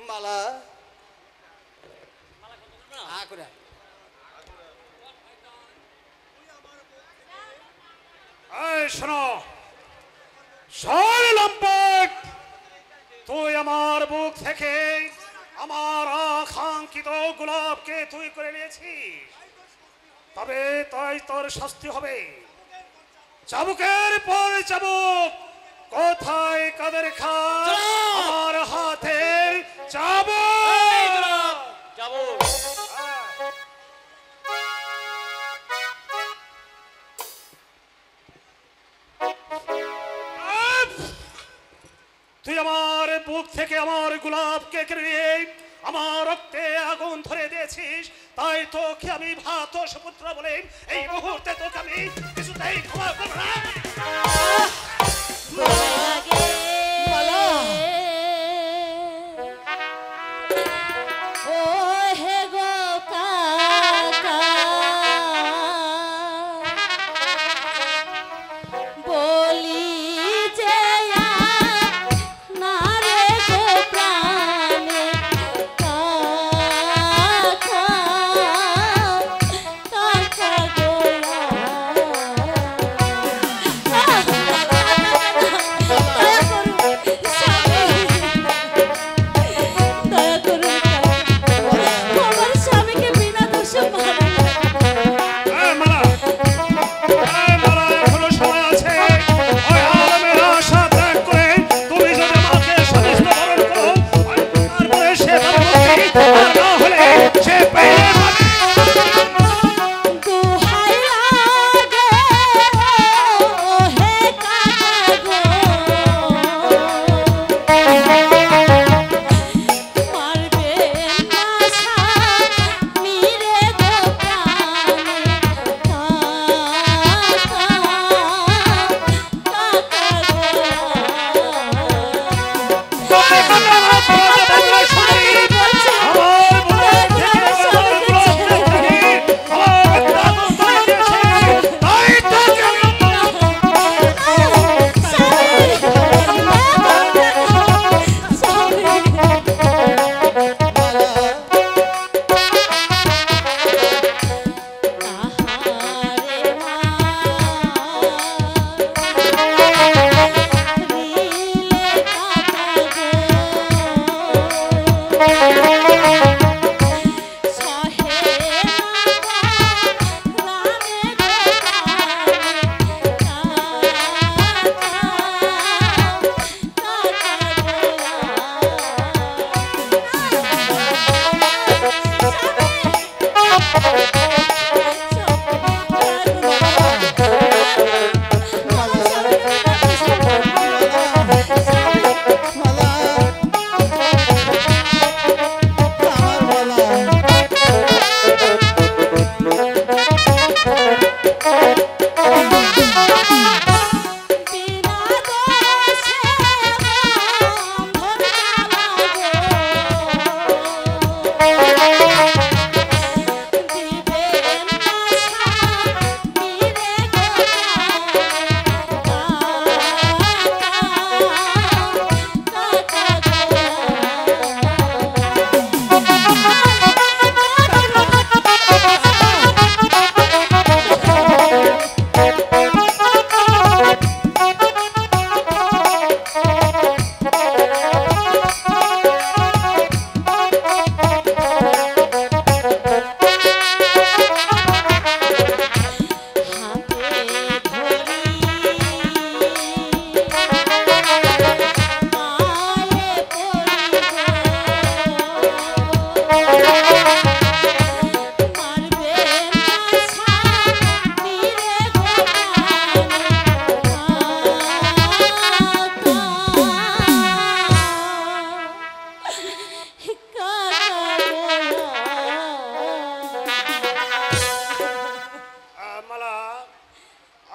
মালা, আ করে এই শোনো, শোন লম্পট, তুই আমার বুক থেকে আমার আকাঙ্ক্ষিত গোলাপকে তুই করে নিয়েছিস, তবে তাই তোর শাস্তি হবে। চাবুকের পর চাবুক। কোথায় কাদের খা? জনাব! আমার হাতের চাবুক। এই জনাব, যাবো। তুই আমার বুক থেকে আমার গোলাপকে কেড়ে নিয়ে আমার রক্তে আগুন ধরে দিয়েছিস, তাই তোকে আমি ভাত সুপুত্র বলে এই মুহূর্তে তোকে আমি কিছুতেই ক্ষমা করব না। লাগে মালা। ও হে গো কাকা বলি যে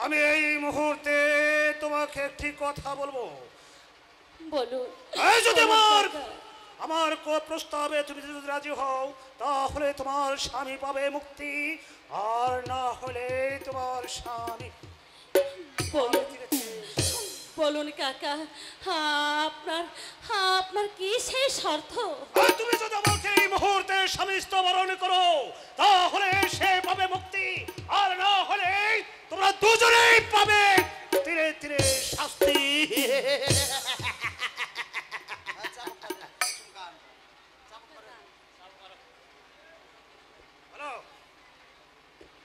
আমি এই মুহূর্তে তোমাকে একটি কথা বলবো। বলুন। এই যদি আমার প্রস্তাবে তুমি যদি রাজি হও তাহলে তোমার স্বামী পাবে মুক্তি, আর না হলে তোমার স্বামী। বলুন কাকা, আপনার আপনার কি সেই শর্ত? তুমি যদি আমাকে এই মুহূর্তে স্বামী বরণ করো তাহলে সে পাবে মুক্তি, আর না হলে তোমরা দুজনেই পাবে ধীরে ধীরে শাস্তি।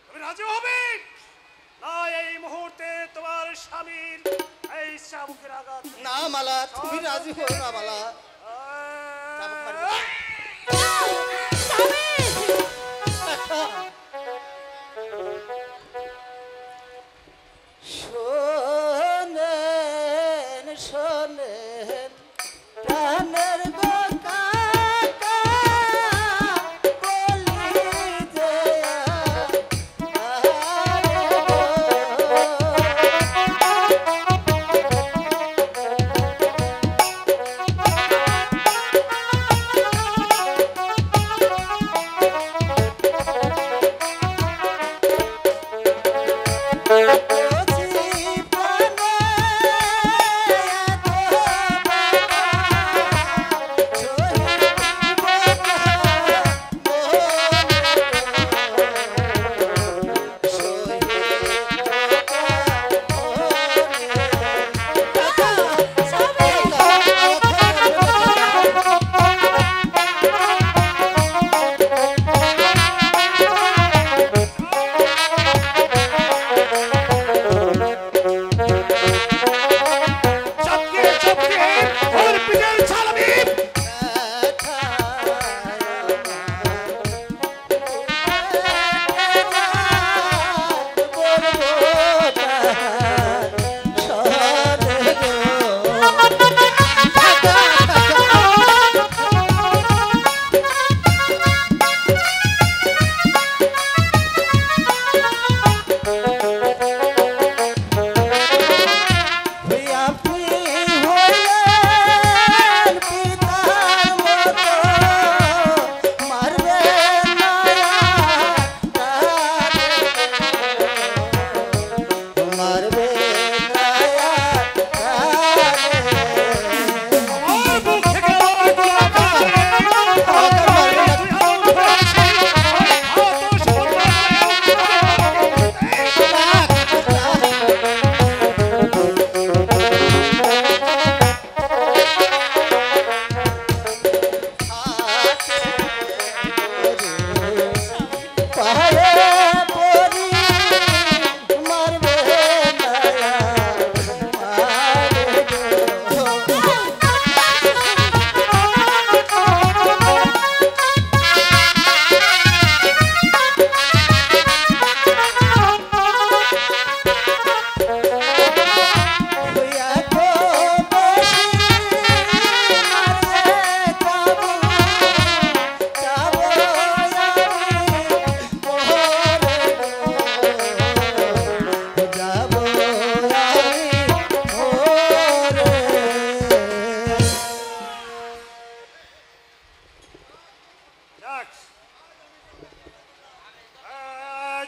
তুমি রাজি হবে না? এই মুহূর্তে তোমার স্বামীর এই চাবুকের আঘাত। না মালা, তুমি রাজি হও না মালা। শোনেন শোনেন প্রাণের গো কাকা, বলি যে আরে গো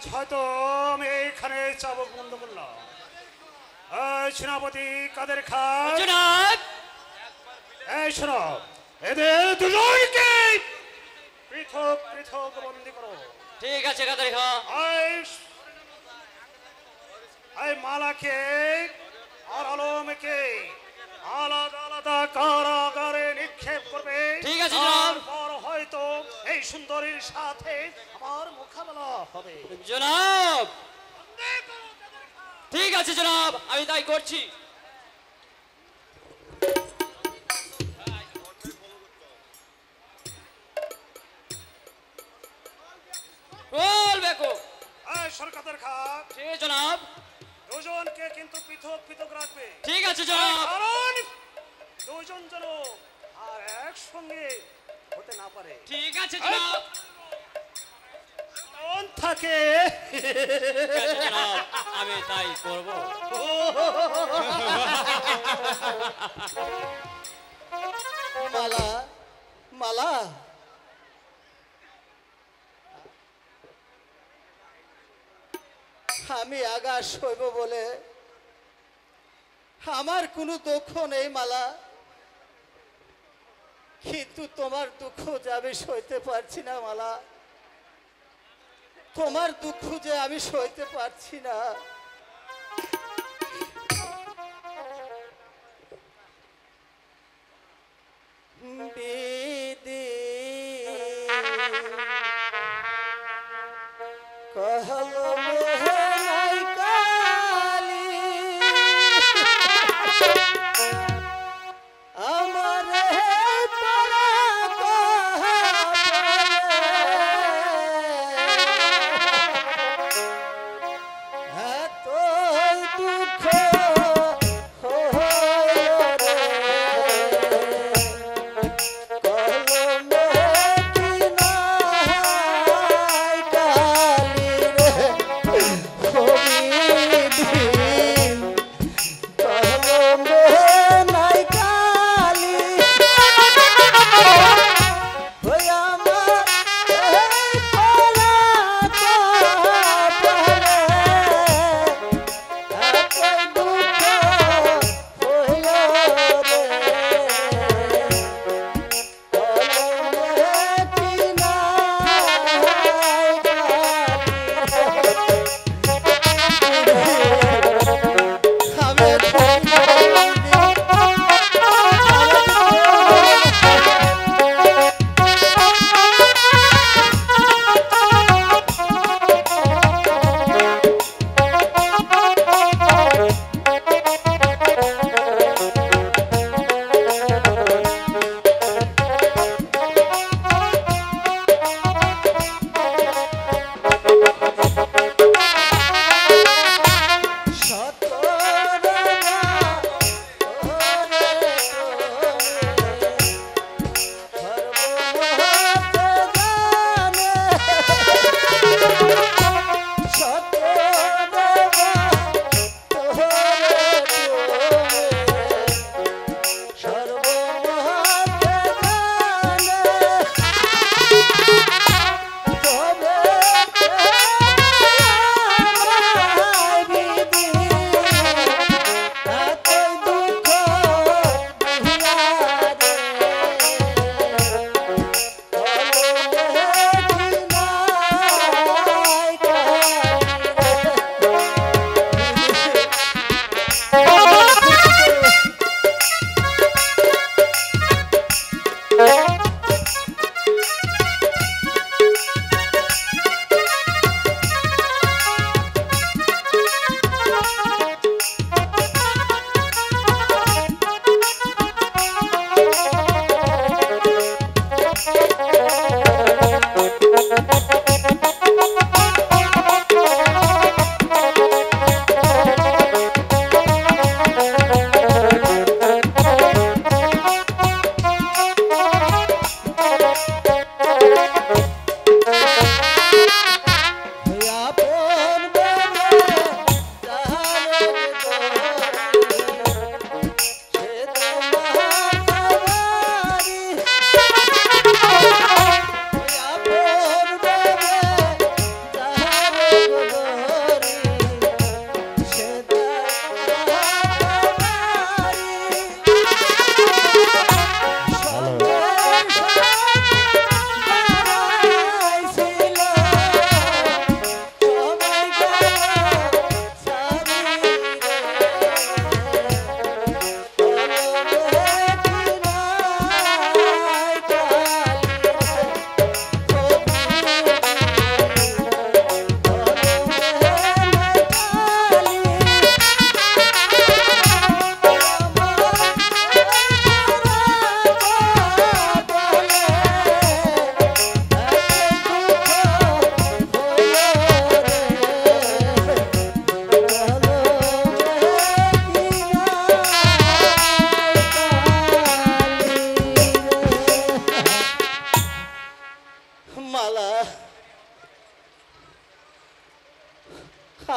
আজ হয়তো আমি এইখানে চাবুক বন্ধ করলাম। সেনাপতি কাদের খান, জনাব এই শোনো, এদের দুজনকে পৃথক পৃথক বন্দি করো। ঠিক আছে কাদের খান। এই মালাকে আর আলমকে আলাদা আলাদা কারাগারে নিক্ষেপ করবে। ঠিক আছে জনাব। তারপর হয়তো এই সুন্দরীর সাথে আমার মোকাবেলা হবে। জনাব ঠিক আছে জনাব, আমি তাই করছি। বলবেকো সরকারের খান, জি জনাব। দুজনকে কিন্তু পৃথক পৃথক রাখবে। ঠিক আছে জনাব। কারণ দুজন যেন আর একসঙ্গে হতে না পারে। ঠিক আছে জনাব। মন থাকে। ঠিক আছে জনাব, আমি তাই করব। মালা মালা আমি আগাস হইব বলে আমার কোনো দুঃখ নেই মালা, কিন্তু তোমার দুঃখ যে আমি সইতে পারছি না মালা, তোমার দুঃখ যে আমি সইতে পারছি না। বিদি कहलो मोहनाई काली আমারে তোরা এত দুঃখ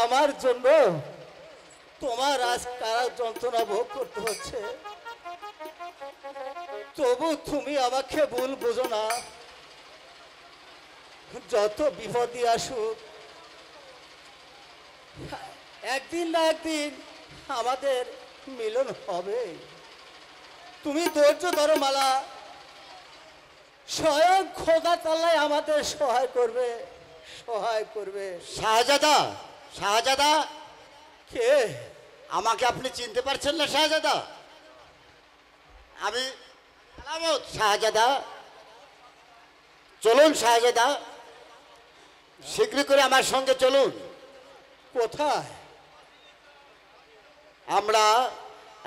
আমার জন্য তোমার আজ কারা যন্ত্রণা ভোগ করতে হচ্ছে, তবু তুমি আমাকে ভুল বুঝো না। যত বিপদই আসুক, একদিন না একদিন আমাদের মিলন হবে। তুমি ধৈর্য ধরো মালা, স্বয়ং খোদা তাআলাই আমাদের সহায় করবে, সহায় করবে। শাহজাদা, শাহজাদা, কে? আমাকে আপনি চিনতে পারছেন না শাহজাদা? আমি সালামত শাহজাদা। চলুন শাহজাদা, শীঘ্র করে আমার সঙ্গে চলুন। কোথায়?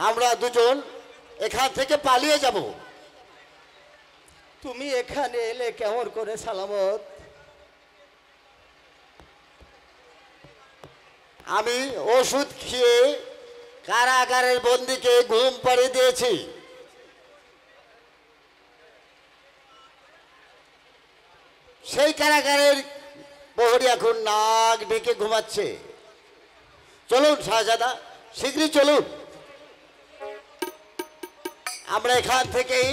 আমরা দুজন এখান থেকে পালিয়ে যাব। তুমি এখানে এলে কেমন করে সালামত? আমি ওষুধ খেয়ে কারাগারের বন্দীকে ঘুম পাড়িয়ে দিয়েছি। সেই কারাগারের প্রহরী এখন নাক ডেকে ঘুমাচ্ছে। চলুন শাহজাদা, শীঘ্রই চলুন। আমরা এখান থেকেই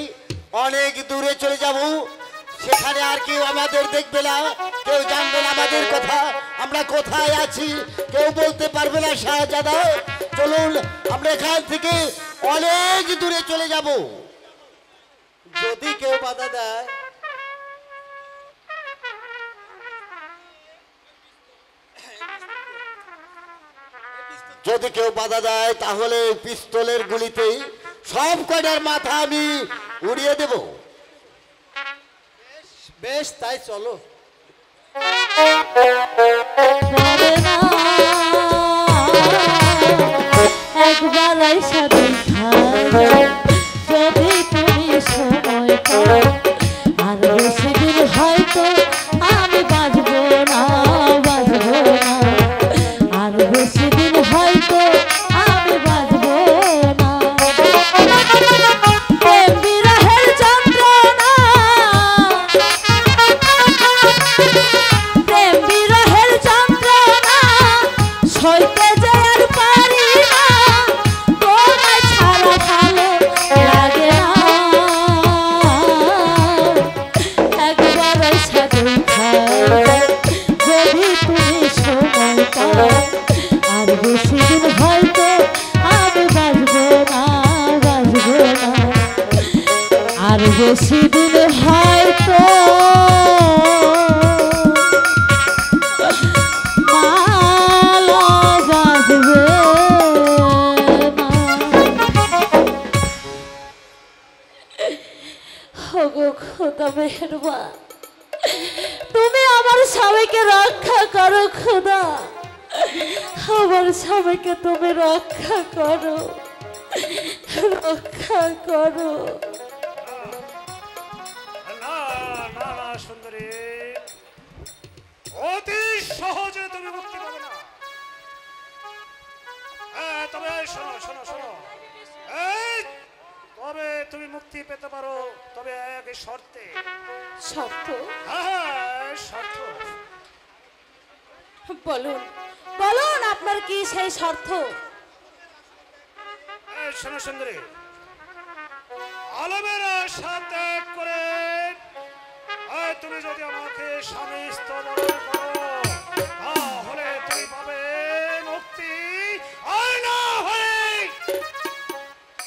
অনেক দূরে চলে যাব, সেখানে আর কেউ আমাদের দেখবে না, কেউ জানবে না আমাদের কথা, আমরা কোথায় আছি কেউ বলতে পারবে না শাহজাদা। চলুন, আমরা এখান থেকে অনেক দূরে চলে যাব। যদি কেউ বাধা দেয়, যদি কেউ বাধা দেয় তাহলে পিস্তলের গুলিতেই সব কয়টার মাথা আমি উড়িয়ে দেব। বেশ, তাই চলো। একবার আইসা দেখা যদি তুমি সময় পাও, আর বেশি দিন হয়তো আমি বাঁচবো না, বাঁচবো না, আর বেশি দিন হয়তো আমি বাঁচবো না। প্রেম বিরহের যন্ত্রণা, প্রেম বিরহের যন্ত্রণা সইতে যে আর পারি না, তোমায় ছাড়া ভালো লাগে না। একবার আইসা দেখা যদি তুমি সময় পাও, আর বেশি দিন হয়তো আমি বাঁচবো না, বাঁচবো না, আর বেশি দিন হয়তো মালা বাঁচবে না। ওগো খোদা মেহেরবান, তুমি আমার স্বামীকে রক্ষা করো খোদা, আমার স্বামীকে তুমি রক্ষা করো, রক্ষা করো। না না না সুন্দরী, অতি সহজে তুমি মুক্তি পাবে না। তবে শোনো শোনো শোনো, তবে তুমি মুক্তি পেতে পারো, তবে এক শর্তে। শর্ত? হ্যাঁ, শর্ত। বলুন বলুন, আপনার কি সেই শর্ত? শোনো সুন্দরী, আলমের সাথে করে তুমি যদি আমাকে স্বামী স্তবন করো, তাহলে তুমি পাবে মুক্তি, আর না হলে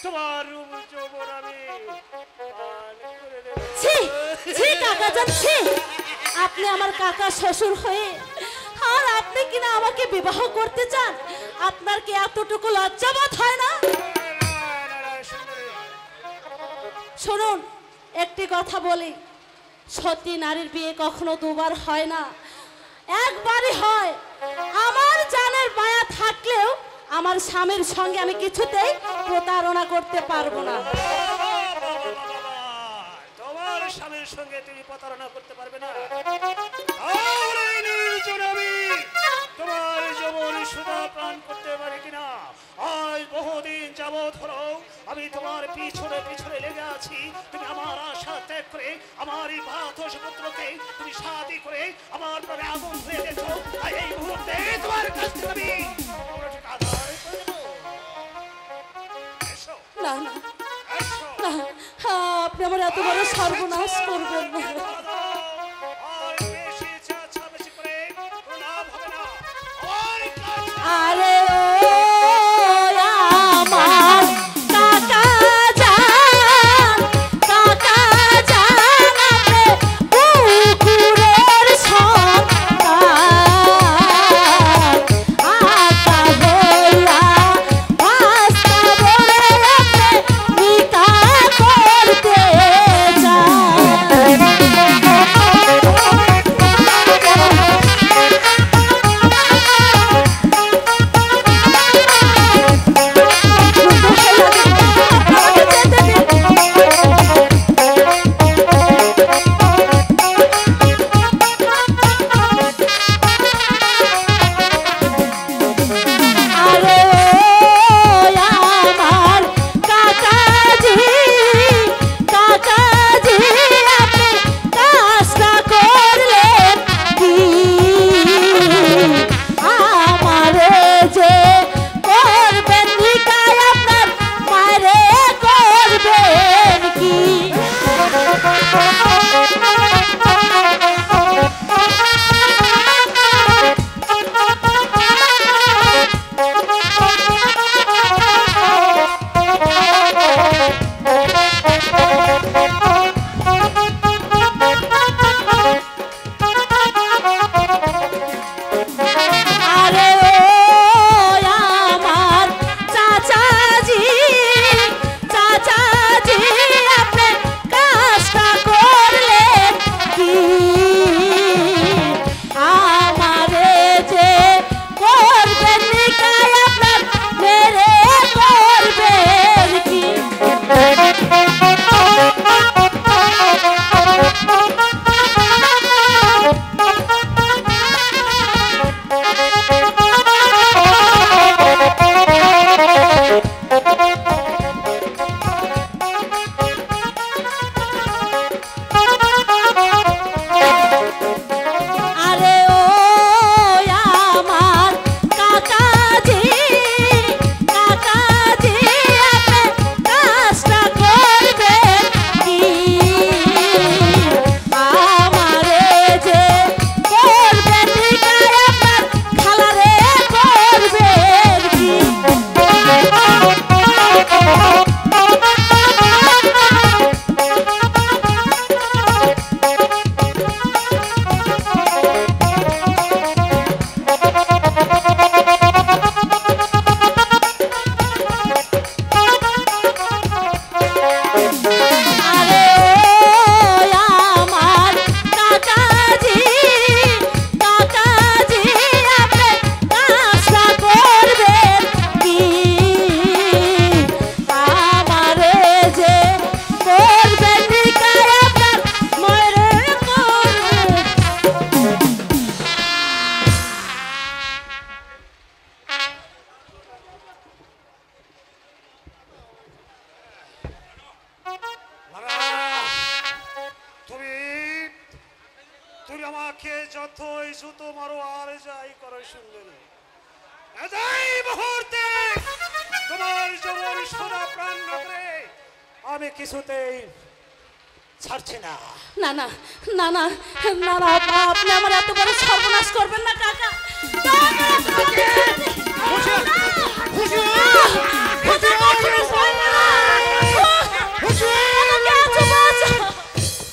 তোমার রূপ যৌবন আমি পান করে দেব। ছি ছি কাকা জান, ছি! আপনি আমার কাকা শ্বশুর হয়ে আর আপনি কিনা আমাকে বিবাহ করতে চান? আপনার কি এতটুকু লজ্জাবোধ হয় না? শুনুন, একটি কথা বলি, সতী নারীর বিয়ে কখনো দুবার হয় না, একবারই হয়। আমার জানের মায়া থাকলেও আমার স্বামীর সঙ্গে আমি কিছুতেই প্রতারণা করতে পারবো না। তোমার স্বামীর সঙ্গে তুমি প্রতারণা করতে পারবে না, তাহলে নির্জন আমি তোমার যৌবন সুধা পান করতে পারি কিনা। আজ বহুদিন যাবৎ হলো আমি তোমার পিছনে পিছনে লেগে আছি। তুমি আমার আশা ত্যাগ করে আমার এই বাধস পুত্রকে তুমি সাথী করে আমার প্রাণে আগুন হয়ে গেছো। আর এই মুহূর্তে তোমার কাছ থেকে আমি পুরো টাকা আদায় করে নেব। এসো, না না এসো। না, আপনি আমার এত বড় সর্বনাশ করবেন না। আর বেশি চাচামেচি করে কোনো লাভ হবে না। আমার কাছে আরে ও আমার কাকা জান, কাকা জান, আপনি পুকুরের সন্তান, আকা হইয়া ভাস্তা বলে আপনি নিকা করতে চান। আরে ও আমার কাকাজি, কাকাজি, আপনি কাজটা করলেন কি? আমারে যে করবেন নিকায় আপনার মারে করবেন কি? আরে ও আমার চাচাজি, চাচাজি, আপনি কাজটা করলেন কি? আমারে যে করবেন নিকায় আপনার মেরে করবেন কি? আরে ও আমার কাকাজি, কাকাজি, আপনি কাজটা করবেন কি? আমারে যে করবেন নিকায় আপনার খালারে করবেন কি? আরে ও আমার কাকাজি, কাকাজি, আপনি কাজটা করবেন কি? আমারে যে করবেন নিকায় আপনার মরে করবেন। তুমি তুমি আমাকে যতই জুতো মারো আর যাই করো সুন্দরী, এই মুহূর্তে তোমার জীবন সোনা প্রাণ করে আমি কিছুতেই ছাড়ছি না। না না না না না না, আপনি আমার এত বড় সর্বনাশ করবেন না কাকা।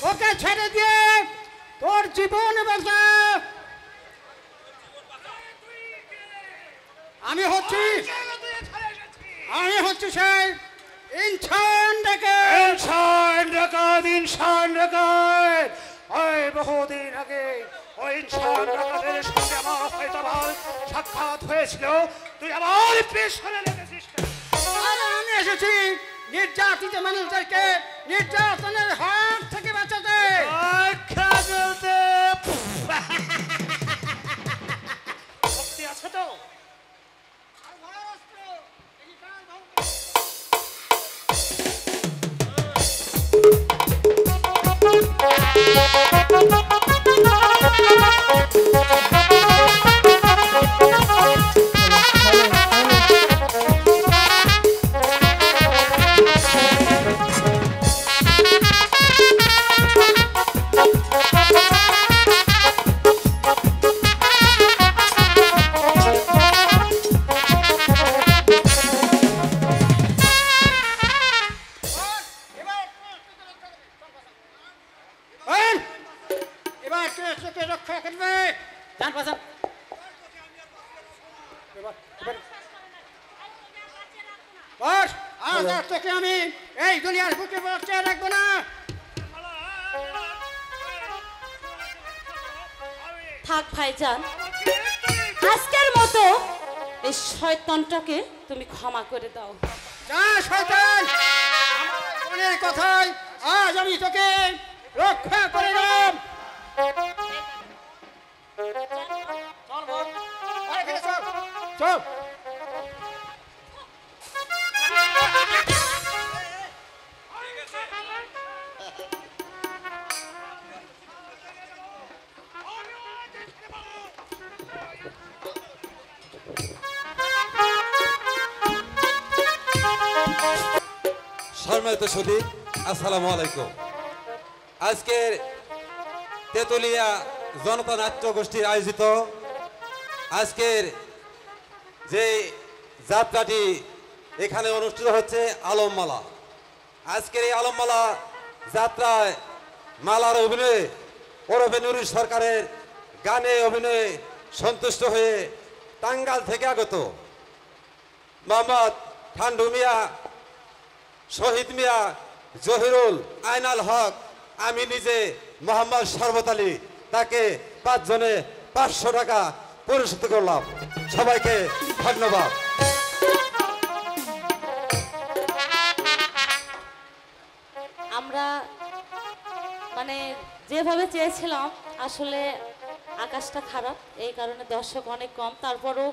ওকে ছেড়ে দিয়ে তোর জীবন বাঁচা। আমি হচ্ছি সেই ইনসান ডেকে। ইনসান ডাকাত, ইনসান ডাকাত। ওই বহুদিন আগে ওই ইনসান ডাকাতের সঙ্গে আমার হয়তো আবার সাক্ষাৎ হয়েছিল। তুই আমার পেছনে লেগেছিস কেন? আর আমি এসেছি নির্যাতিত মানুষদেরকে নির্যাতনের হাত থেকে বাঁচাতে। আখ্যা বলতে শক্তি আছে তো? Thank you. বস, আজ আর তোকে আমি এই দুনিয়ার বুকে বসে রাখবো না। থাক ভাইজান, আজকের মতো এই শয়তানটাকে তুমি ক্ষমা করে দাও। যা শয়তান, আমার মনের কথাই আজ আমি তোকে রক্ষা করে দিলাম। চল বল, আরে এখানে চল, চল। সম্মানিত সুধী, আসসালামু আলাইকুম। আজকের তেতুলিয়া জনতা নাট্য গোষ্ঠীর আয়োজিত আজকের যে যাত্রাটি এখানে অনুষ্ঠিত হচ্ছে আলমমালা। আজকের এই আলমমালা যাত্রায় মালার অভিনয়ে ওরফে নুরি সরকারের গানে অভিনয়ে সন্তুষ্ট হয়ে টাঙ্গাইল থেকে আগত মোহাম্মদ ঠান্ডু মিয়া, শহীদ মিয়া, জহিরুল, আইনাল হক, আমি নিজে মোহাম্মদ শরবত আলী, তাকে 5 জনে 500 টাকা পুরস্কৃত করলাম। সবাইকে ধন্যবাদ। আমরা যেভাবে চেয়েছিলাম, আসলে আকাশটা খারাপ, এই কারণে দর্শক অনেক কম। তারপরও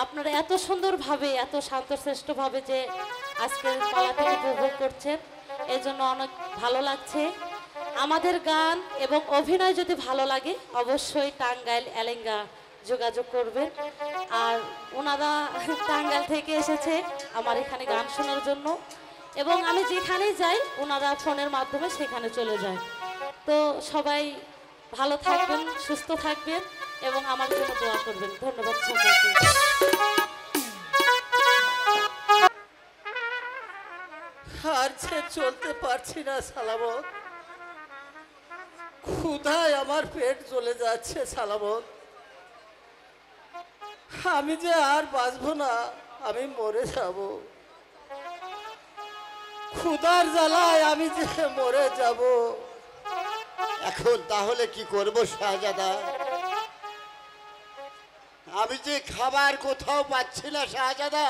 আপনারা এত সুন্দরভাবে, এত শান্তশ্রেষ্ঠভাবে যে আজকের পালাটি উপভোগ করছেন, এই জন্য অনেক ভালো লাগছে। আমাদের গান এবং অভিনয় যদি ভালো লাগে, অবশ্যই টাঙ্গাইল এলেঙ্গা যোগাযোগ করবেন। আর ওনারা টাঙ্গাইল থেকে এসেছে আমার এখানে গান শোনার জন্য, এবং আমি যেখানেই যাই ওনারা ফোনের মাধ্যমে সেখানে চলে যায়। তো সবাই ভালো থাকবেন, সুস্থ থাকবেন এবং আমার জন্য দোয়া করবেন। ধন্যবাদ সকলকে। আর যে চলতে পারছি না সালামত, ক্ষুধায় আমার পেট চলে যাচ্ছে সালামত। আমি যে আর বাঁচবো না, আমি মরে যাব। ক্ষুধার জ্বালায় আমি যে মরে যাব। এখন তাহলে কি করব শাহজাদা? আমি যে খাবার কোথাও পাচ্ছি না শাহজাদা।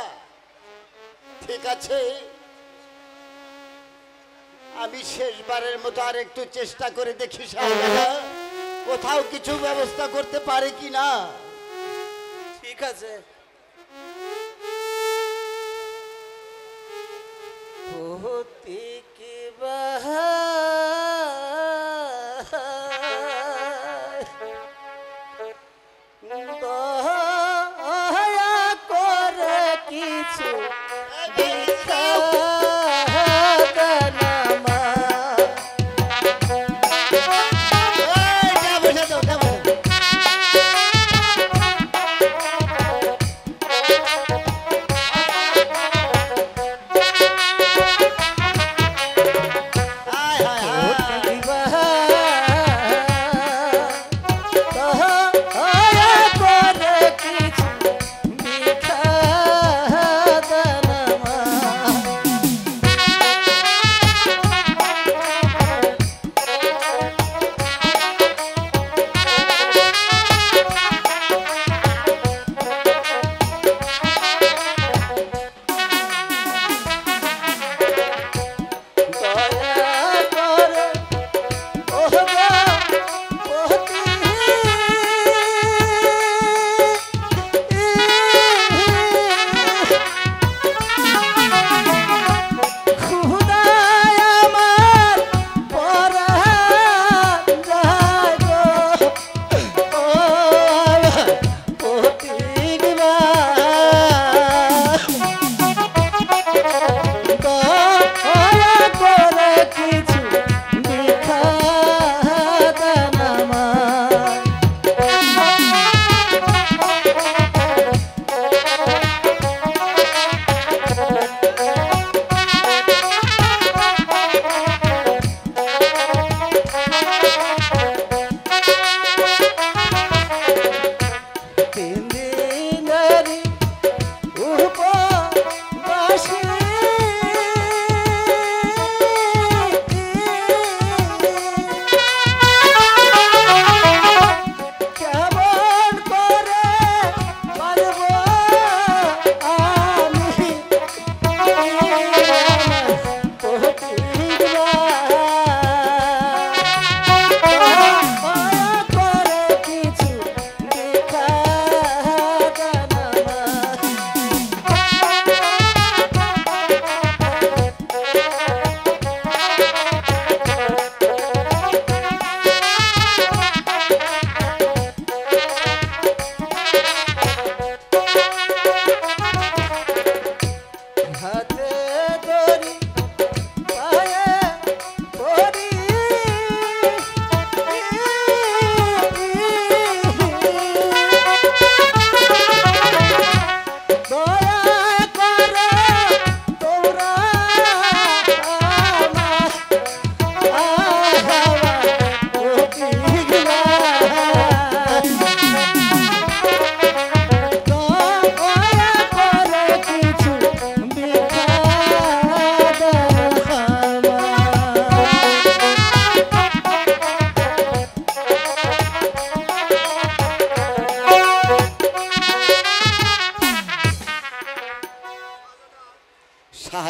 ঠিক আছে, আমি শেষবারের মতো আর একটু চেষ্টা করে দেখি শাহজাদা, কোথাও কিছু ব্যবস্থা করতে পারে কি না। ঠিক আছে। होती की দয়া করে কিছু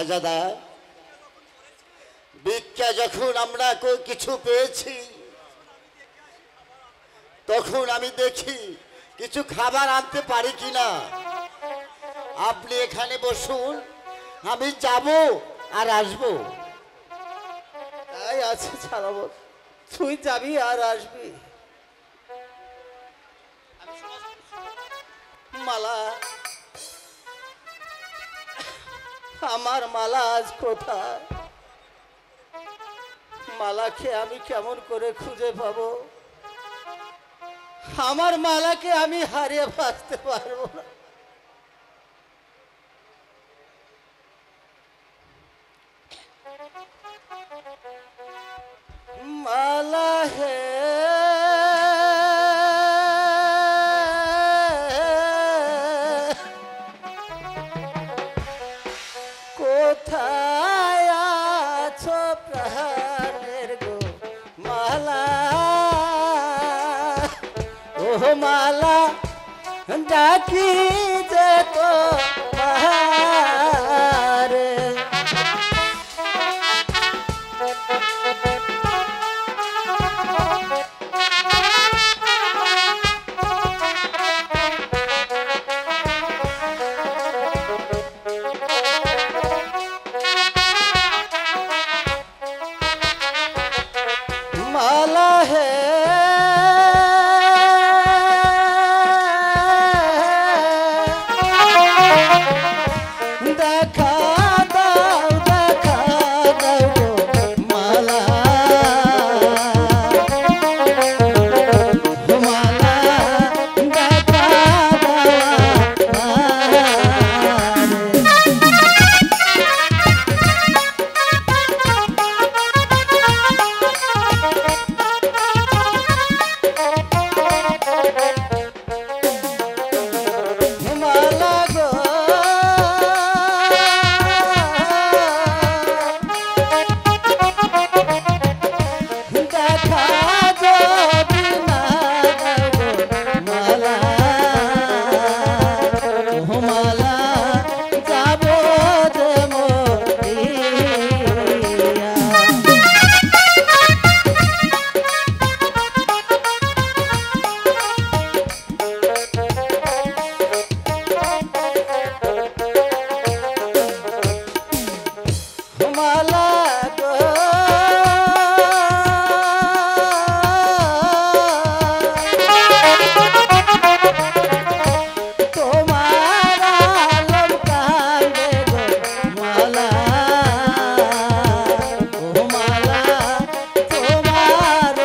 শাহজাদা, ভিক্ষা যখন আমরা কিছু পেয়েছি, তখন আমি দেখি কিছু খাবার আনতে পারি কিনা। আপনি এখানে বসুন, আমি যাব আর আসবো। তাই আছে ছাড়াবো, তুই যাবি আর আসবি। মালা, আমার মালা আজ কোথায়? মালাকে আমি কেমন করে খুঁজে পাবো? আমার মালাকে আমি হারিয়ে বাঁচতে পারবো না। মালা হে কোথায় আছো প্রাণের গো মালা? ও মালা ডাকি যে তো পাহাড়ে। মালা হে দেখা দাও, দেখা দাও গো মালা। মালা দেখা মালা গো দেখা যদি না দাও গো মালা। ও মালা যাব যে মরিয়া। মালা গো তোমার আলম কান্দে গো মালা। ও মালা তোমার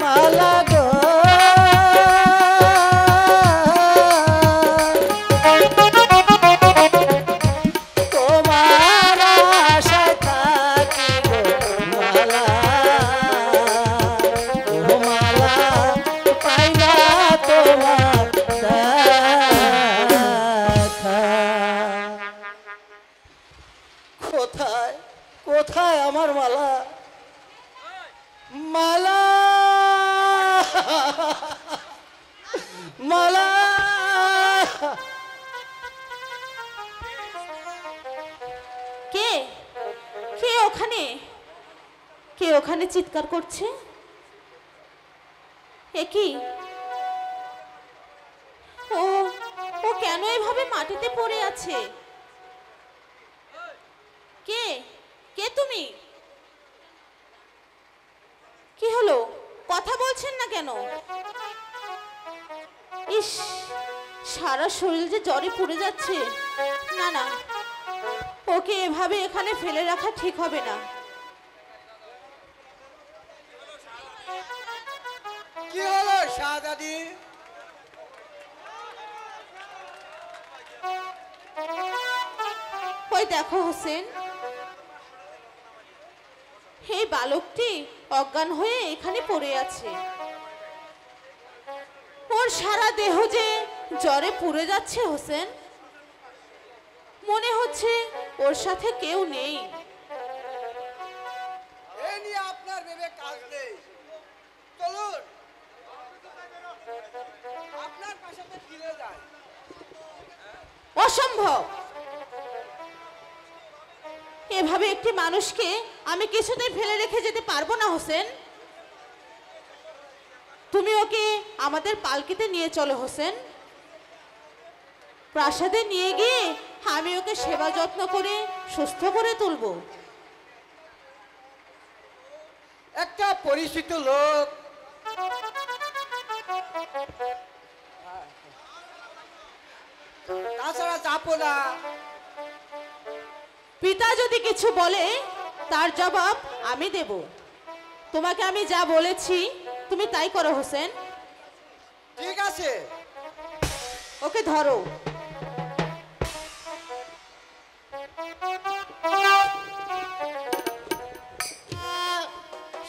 মালা গো তোমার আশায় থাকি গো মালা। ও মালা পাই না তোমার দেখা। কোথায় কোথায় আমার মালা? মালা, মালা, কে কে ওখানে? কে ওখানে চিৎকার করছে? এ কি? ও ও কেন এভাবে মাটিতে পড়ে আছে? কে কে তুমি? কি হলো, কথা বলছেন না কেন? ইস, সারা শরীর যে জ্বরে পুড়ে যাচ্ছে। না না, ওকে এভাবে এখানে ফেলে রাখা ঠিক হবে না। কি হলো শাহজাদি? ওই দেখো হোসেন, এই বালকটি অজ্ঞান হয়ে এখানে পড়ে আছে। ওর সারা দেহ যে জ্বরে পুড়ে যাচ্ছে হোসেন। মনে হচ্ছে ওর সাথে কেউ নেই। করে কাজ নেই, চলুন আপনার পাশাতে ফিরে যাই। অসম্ভব। এভাবে একটি মানুষকে আমি কিছুতেই ফেলে রেখে যেতে পারবো না হোসেন। তুমি ওকে আমাদের পালকিতে নিয়ে চলো হোসেন। প্রাসাদে নিয়ে গিয়ে আমি ওকে সেবা যত্ন করে সুস্থ করে তুলবো। একটা পরিচিত লোক তাছাড়া যাবো না। পিতা যদি কিছু বলে তার জবাব আমি দেব। তোমাকে আমি যা বলেছি তুমি তাই করো হোসেন। ঠিক আছে, ওকে ধরো।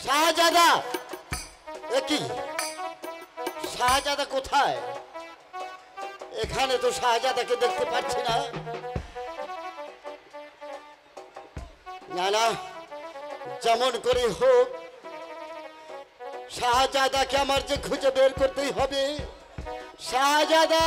শাহজাদা, একই শাহজাদা কোথায়? এখানে তো শাহজাদাকে দেখতে পাচ্ছি না। না না, যেমন করে হোক শাহজাদাকে আমার যে খুঁজে বের করতেই হবে। শাহজাদা!